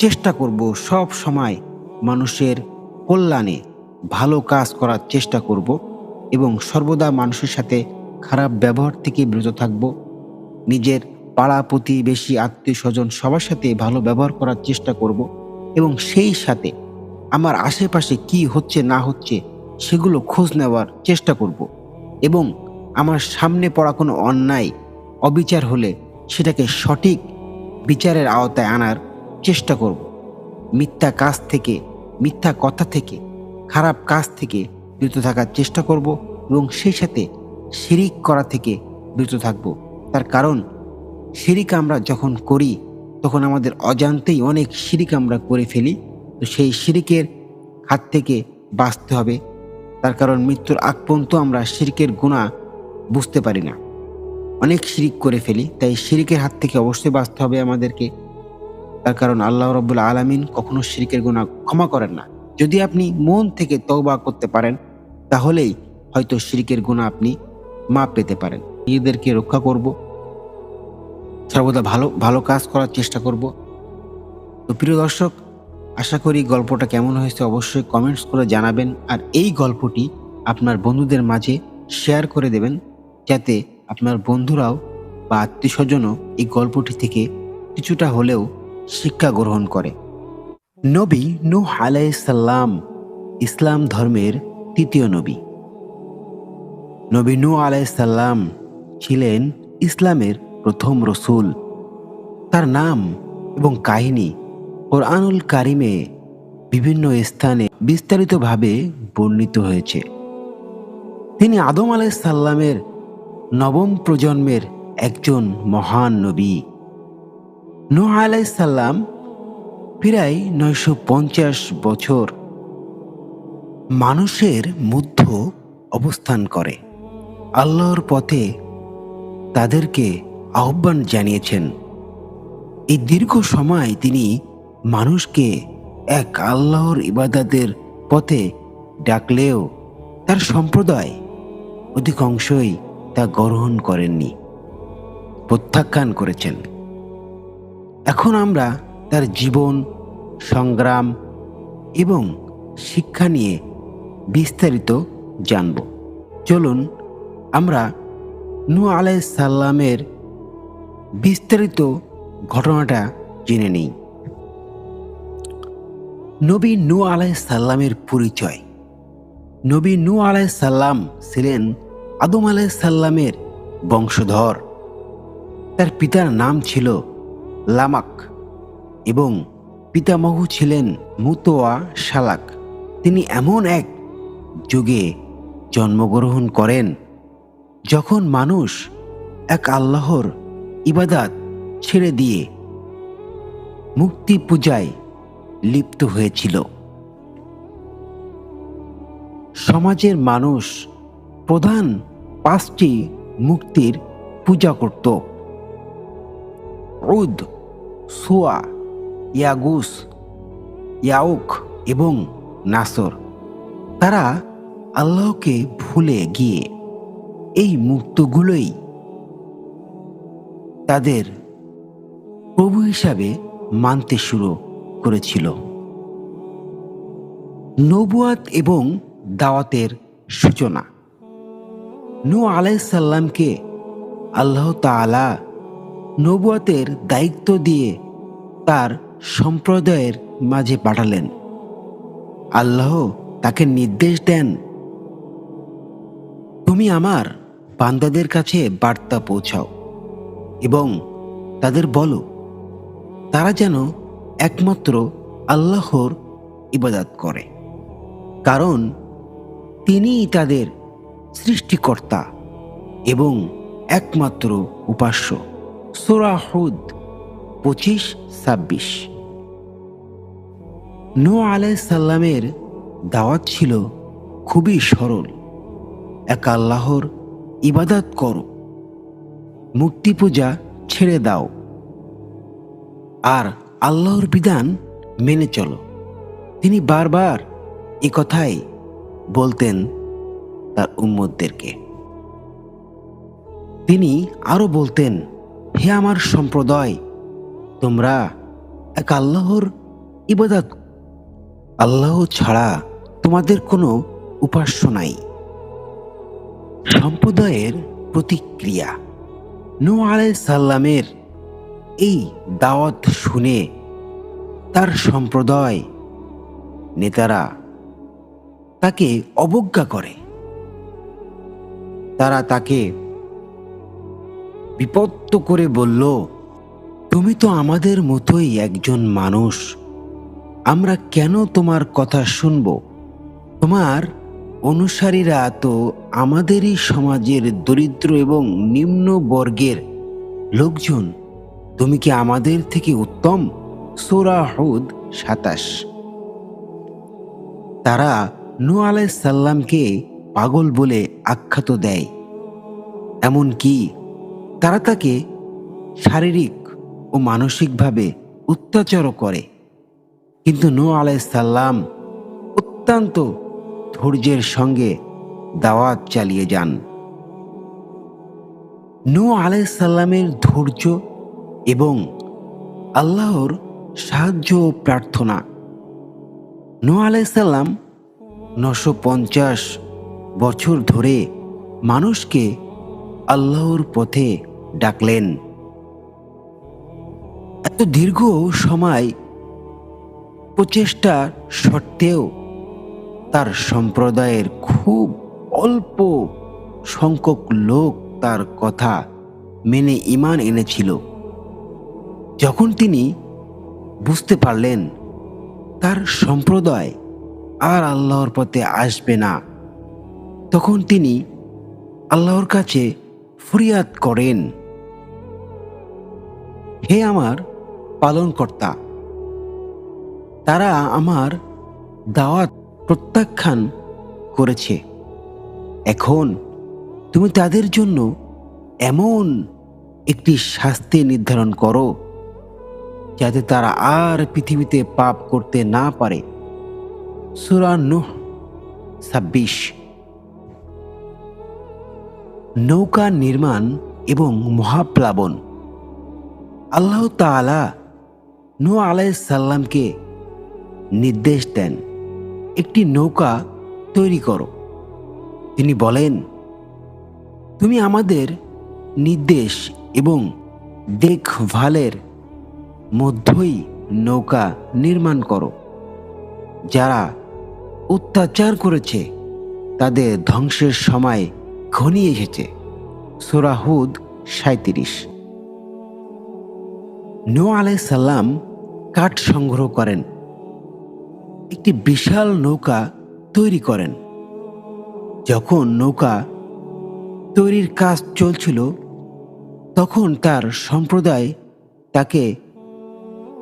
চেষ্টা করব সব সময় মানুষের কল্যাণে ভালো কাজ করার চেষ্টা করব এবং সর্বদা মানুষের সাথে খারাপ ব্যবহার থেকে বিরত থাকব। নিজের পাড়া প্রতিবেশী আত্মীয় স্বজন সবার সাথে ভালো ব্যবহার করার চেষ্টা করব এবং সেই সাথে আমার আশেপাশে কি হচ্ছে না হচ্ছে সেগুলো খোঁজ নেওয়ার চেষ্টা করব এবং আমার সামনে পড়া কোনো অন্যায় অবিচার হলে সেটাকে সঠিক বিচারের আওতায় আনার চেষ্টা করব। মিথ্যা কাজ থেকে, মিথ্যা কথা থেকে, খারাপ কাজ থেকে বিরত থাকার চেষ্টা করব এবং সেই সাথে শিরিক করা থেকে বিরত থাকব। তার কারণ শিরিক আমরা যখন করি তখন আমাদের অজান্তেই অনেক শিরিক আমরা করে ফেলি। তো সেই শিরিকের হাত থেকে বাঁচতে হবে। তার কারণ মৃত্যুর আগ পর্যন্ত আমরা শিরিকের গুনাহ বুঝতে পারি না, অনেক শিরিক করে ফেলি। তাই শিরিকের হাত থেকে অবশ্যই বাঁচতে হবে আমাদেরকে। তার কারণ আল্লাহ রাব্বুল আলামিন কখনো শিরিকের গুনাহ ক্ষমা করেন না। যদি আপনি মন থেকে তওবা করতে পারেন তাহলেই হয়তো শিরিকের গুনাহ আপনি মাপ পেতে পারেন। নিজেদেরকে রক্ষা করব, সর্বদা ভালো ভালো কাজ করার চেষ্টা করব। তো প্রিয় দর্শক, আশা করি গল্পটা কেমন হয়েছে অবশ্যই কমেন্টস করে জানাবেন আর এই গল্পটি আপনার বন্ধুদের মাঝে শেয়ার করে দেবেন, যাতে আপনার বন্ধুরাও বা আত্মীয়স্বজনও এই গল্পটি থেকে কিছুটা হলেও শিক্ষা গ্রহণ করে। নবী নূহ আলাইহিস সালাম ইসলাম ধর্মের তৃতীয় নবী। নবী নূহ আলাইহিস সালাম ছিলেন ইসলামের প্রথম রসূল। তার নাম এবং কাহিনী কোরআনুল কারিমে বিভিন্ন স্থানে বিস্তারিতভাবে বর্ণিত হয়েছে। তিনি আদম আলাইহিস সালামের নবম প্রজন্মের একজন মহান নবী। নূহ আলাইহিস সালাম প্রায় 950 বছর মানুষের মধ্যে অবস্থান করে আল্লাহর পথে তাদেরকে আহ্বান জানিয়েছেন। এই দীর্ঘ সময় তিনি মানুষকে এক আল্লাহর ইবাদতের পথে ডাকলেও তার সম্প্রদায় অধিকাংশই তা গ্রহণ করেননি, প্রত্যাখ্যান করেছেন। এখন আমরা তার জীবন, সংগ্রাম এবং শিক্ষা নিয়ে বিস্তারিত জানব। চলুন আমরা নূহ আলাইহিস সালামের বিস্তারিত ঘটনাটা জেনে নিই। নবী নূহ আলাইহিস সালামের পরিচয়। নবী নূহ আলাইহিস সালাম ছিলেন আদম আলাইহিস সালামের বংশধর। তার পিতার নাম ছিল লামাক এবং পিতামহ ছিলেন মুতওয়া শালাক। তিনি এমন এক যুগে জন্মগ্রহণ করেন যখন মানুষ এক আল্লাহর ইবাদত ছেড়ে দিয়ে মূর্তি পূজায় লিপ্ত হয়েছিল। সমাজের মানুষ প্রধান 5টি মূর্তির পূজা করত: উদ, সুয়া, ইয়াগুস, ইয়াউক এবং নাসর। তারা আল্লাহকে ভুলে গিয়ে এই মূর্তিগুলোই তাদের প্রভু হিসাবে মানতে শুরু করেছিল। নবুয়াত এবং দাওয়াতের সূচনা। নূহ আলাইহিস সালামকে আল্লাহ তাআলা নবুয়াতের দায়িত্ব দিয়ে তার সম্প্রদায়ের মাঝে পাঠালেন। আল্লাহ তাকে নির্দেশ দেন, তুমি আমার বান্দাদের কাছে বার্তা পৌঁছাও এবং তাদের বলো তারা যেন একমাত্র আল্লাহর ইবাদত করে, কারণ তিনিই তাদের সৃষ্টিকর্তা এবং একমাত্র উপাস্য। সূরা হুদ 25-26। নূহ আলাইহিস সালামের দাওয়াত ছিল খুবই সরল: এক আল্লাহর ইবাদত করো, মূর্তি পূজা ছেড়ে দাও আর আল্লাহর বিধান মেনে চলো। তিনি বারবার এ কথাই বলতেন তার উম্মতদেরকে। তিনি আরো বলতেন, হে আমার সম্প্রদায়, তোমরা এক আল্লাহর ইবাদত, আল্লাহ ছাড়া তোমাদের কোনো উপাস্য নাই। সম্প্রদায়ের প্রতিক্রিয়া। নূহ আলাইহিস সালামের এই দাওয়াত শুনে তার সম্প্রদায় নেতারা তাকে অবজ্ঞা করে। তারা তাকে বিপত্ত করে বলল, তুমি তো আমাদের মতোই একজন মানুষ, আমরা কেন তোমার কথা শুনব? তোমার অনুসারীরা তো আমাদেরই সমাজের দরিদ্র এবং নিম্ন বর্গের লোকজন, তুমি কি আমাদের থেকে উত্তম? সূরা হুদ 27। তারা নূহ আলাইহিস সালামকে পাগল বলে আখ্যাত দেয়, এমনকি তারা তাকে শারীরিক ও মানসিকভাবে অত্যাচারও করে। কিন্তু নূহ আলাইহিস সালাম অত্যন্ত ধৈর্যের সঙ্গে দাওয়াত চালিয়ে যান। নূহ আলাইহিস সালামের ধৈর্য এবং আল্লাহর সাহায্য ও প্রার্থনা। নূহ আলাইহিস সালাম 950 বছর ধরে মানুষকে আল্লাহর পথে ডাকলেন। এত দীর্ঘ সময় প্রচেষ্টা সত্ত্বেও তার সম্প্রদায়ের খুব অল্প সংখ্যক লোক তার কথা মেনে ঈমান এনেছিল। যখন তিনি বুঝতে পারলেন তার সম্প্রদায় আর আল্লাহর পথে আসবে না, তখন তিনি আল্লাহর কাছে ফরিয়াদ করেন, হে আমার পালনকর্তা, তারা আমার দাওয়াত প্রত্যাখ্যান করেছে। এখন তুমি তাদের জন্য এমন একটি শাস্তি নির্ধারণ করো যাতে তারা আর পৃথিবীতে পাপ করতে না পারে। সূরা নূহ 26। নৌকা নির্মাণ এবং মহাপ্লাবন। আল্লাহ তাআলা নূহ আলাইহিস সালামকে নির্দেশ দেন, একটি নৌকা তৈরি করো। তিনি বলেন, তুমি আমাদের নির্দেশ এবং দেখভালের মধ্যেই নৌকা নির্মাণ করো। যারা অত্যাচার করেছে তাদের ধ্বংসের সময় ঘনিয়ে এসেছে। সূরা হুদ ৩৭। নূহ আলাইহিস সালাম কাঠ সংগ্রহ করেন, একটি বিশাল নৌকা তৈরি করেন। যখন নৌকা তৈরির কাজ চলছিল তখন তার সম্প্রদায় তাকে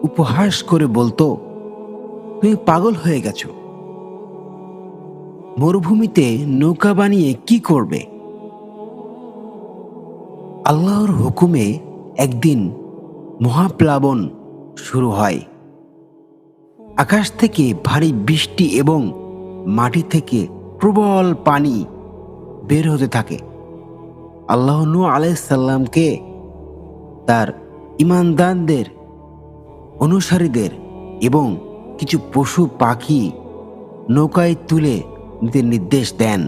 উপহাস করে বলতো, তুমি পাগল হয়ে গেছো, মরুভূমিতে নৌকা বানিয়ে কি করবে? আল্লাহর হুকুমে একদিন মহাপ্লাবন শুরু হয়। আকাশ থেকে ভারী বৃষ্টি এবং মাটি থেকে প্রবল পানি বের হতে থাকে। আল্লাহ নূহ আলাইহিস সালামকে তার ঈমানদারদের, অনুসারীদের এবং কিছু পশু পাখি নৌকায় তুলে নিতে নির্দেশ দেন।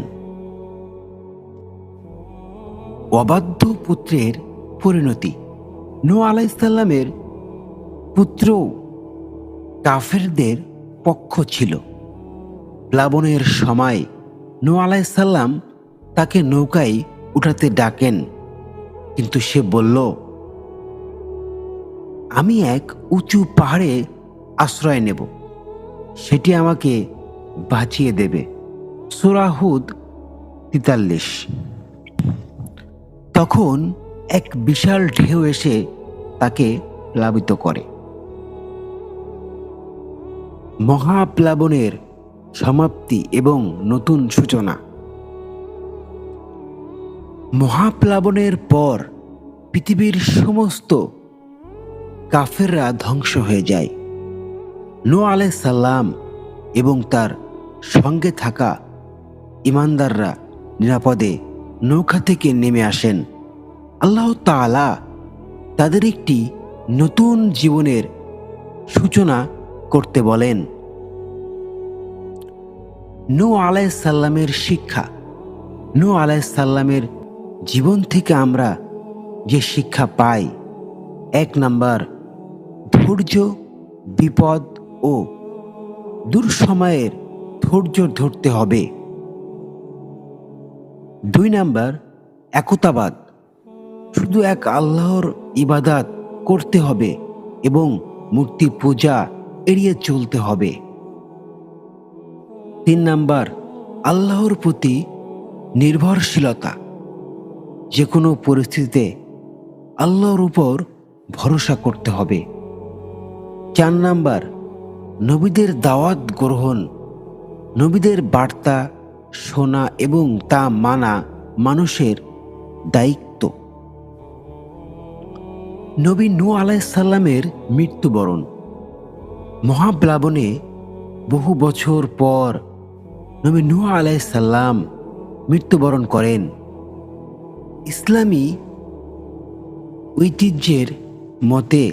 অবাধ্য পুত্রের পরিণতি। নূহ আলাইহিস সালামের পুত্র কাফেরদের পক্ষ ছিল। প্লাবনের সময় নূহ আলাইহিস সালাম তাকে নৌকায় উঠাতে ডাকেন, কিন্তু সে বলল, আমি এক উঁচু পাহাড়ে আশ্রয় নেব, সেটি আমাকে বাঁচিয়ে দেবে। সূরা হুদ ৪৩। তখন এক বিশাল ঢেউ এসে তাকে প্লাবিত করে। মহাপ্লাবনের সমাপ্তি এবং নতুন সূচনা। মহাপ্লাবনের পর পৃথিবীর সমস্ত কাফেররা ধ্বংস হয়ে যায়। নূহ আলাইহিস সালাম এবং তার সঙ্গে থাকা ঈমানদাররা নিরাপদে নৌকা থেকে নেমে আসেন। আল্লাহ তাআলা তাদের একটি নতুন জীবনের সূচনা করতে বলেন। নূহ আলাইহিস সালামের শিক্ষা। নূহ আলাইহিস সালামের জীবন থেকে আমরা যে শিক্ষা পাই, ১ নাম্বার, ধৈর্য, বিপদ ও দুঃসময়ের ধৈর্য ধরতে হবে। ২ নাম্বার, একতাবাদ, শুধু এক আল্লাহর ইবাদত করতে হবে এবং মূর্তি পূজা এড়িয়ে চলতে হবে। ৩ নাম্বার, আল্লাহর প্রতি নির্ভরশীলতা, যে কোনো পরিস্থিতিতে আল্লাহর উপর ভরসা করতে হবে। ৪ নাম্বার, নবীদের দাওয়াত গ্রহণ, নবীদের বার্তা শোনা এবং তা মানা মানুষের দায়িত্ব। নবী নূহ আলাইহিস সালামের মৃত্যুবরণ। মহাপ্লাবনে বহু বছর পর নবী নূহ আলাইহিস সালাম মৃত্যুবরণ করেন। ইসলামী ঐতিহ্যের মতে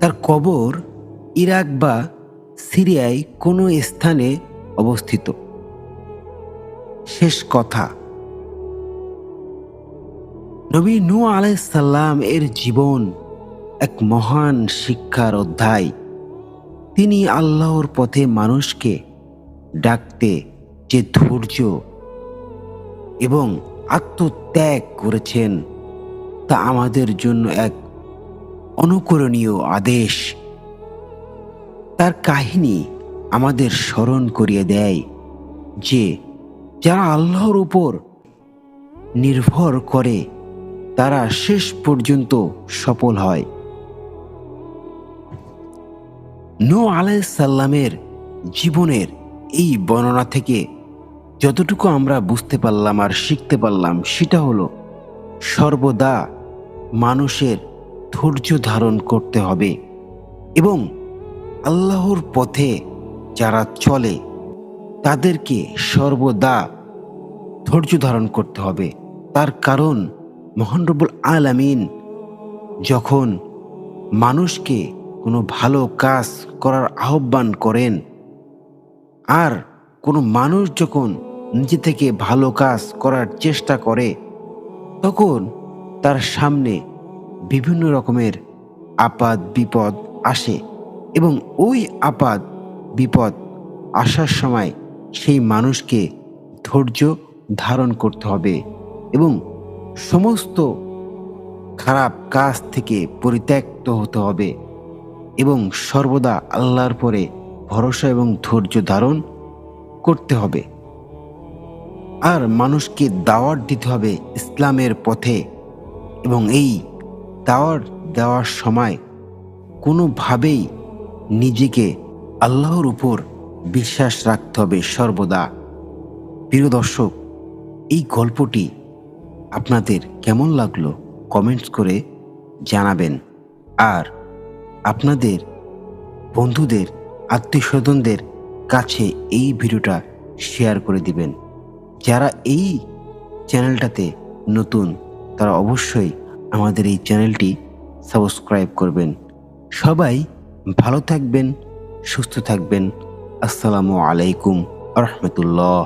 তার কবর ইরাক বা সিরিয়ায় কোনো স্থানে অবস্থিত। শেষ কথা, নবী নূহ আলাইহিস সালাম এর জীবন এক মহান শিক্ষার অধ্যায়। তিনি আল্লাহর পথে মানুষকে ডাকতে যে ধৈর্য এবং আত্মত্যাগ করেছেন তা আমাদের জন্য এক অনুকরণীয় আদেশ। তার কাহিনী আমাদের স্মরণ করিয়ে দেয় যে যারা আল্লাহর উপর নির্ভর করে তারা শেষ পর্যন্ত সফল হয়। নূহ আলাইহিস সালামের জীবনের এই বর্ণনা থেকে যতটুকু আমরা বুঝতে পারলাম আর শিখতে পারলাম সেটা হলো, সর্বদা মানুষের ধৈর্য ধারণ করতে হবে এবং আল্লাহর পথে যারা চলে তাদেরকে সর্বদা ধৈর্য ধারণ করতে হবে। তার কারণ মহান রব্বুল আলামিন যখন মানুষকে কোনো ভালো কাজ করার আহ্বান করেন, আর কোনো মানুষ যখন নিজে থেকে ভালো কাজ করার চেষ্টা করে, তখন তার সামনে বিভিন্ন রকমের আপদ বিপদ আসে, এবং ওই আপদ বিপদ আসার সময় সেই মানুষকে ধৈর্য ধারণ করতে হবে এবং সমস্ত খারাপ কাজ থেকে পরিত্যক্ত হতে হবে এবং সর্বদা আল্লাহর পরে ভরসা এবং ধৈর্য ধারণ করতে হবে। আর মানুষকে দাওয়াত দিতে হবে ইসলামের পথে, এবং এই দাওয়াত দেওয়ার সময় কোনোভাবেই নিজেকে আল্লাহর উপর বিশ্বাস রাখতে হবে সর্বদা। প্রিয় দর্শক, এই গল্পটি আপনাদের কেমন লাগলো কমেন্টস করে জানাবেন, আর আপনাদের বন্ধুদের আত্মীয়স্বজনদের কাছে এই ভিডিওটা শেয়ার করে দিবেন। যারা এই চ্যানেলটাতে নতুন তারা অবশ্যই আমাদের এই চ্যানেলটি সাবস্ক্রাইব করবেন। সবাই ভালো থাকবেন, সুস্থ থাকবেন। আসসালামু আলাইকুম আ রহমতুল্লাহ।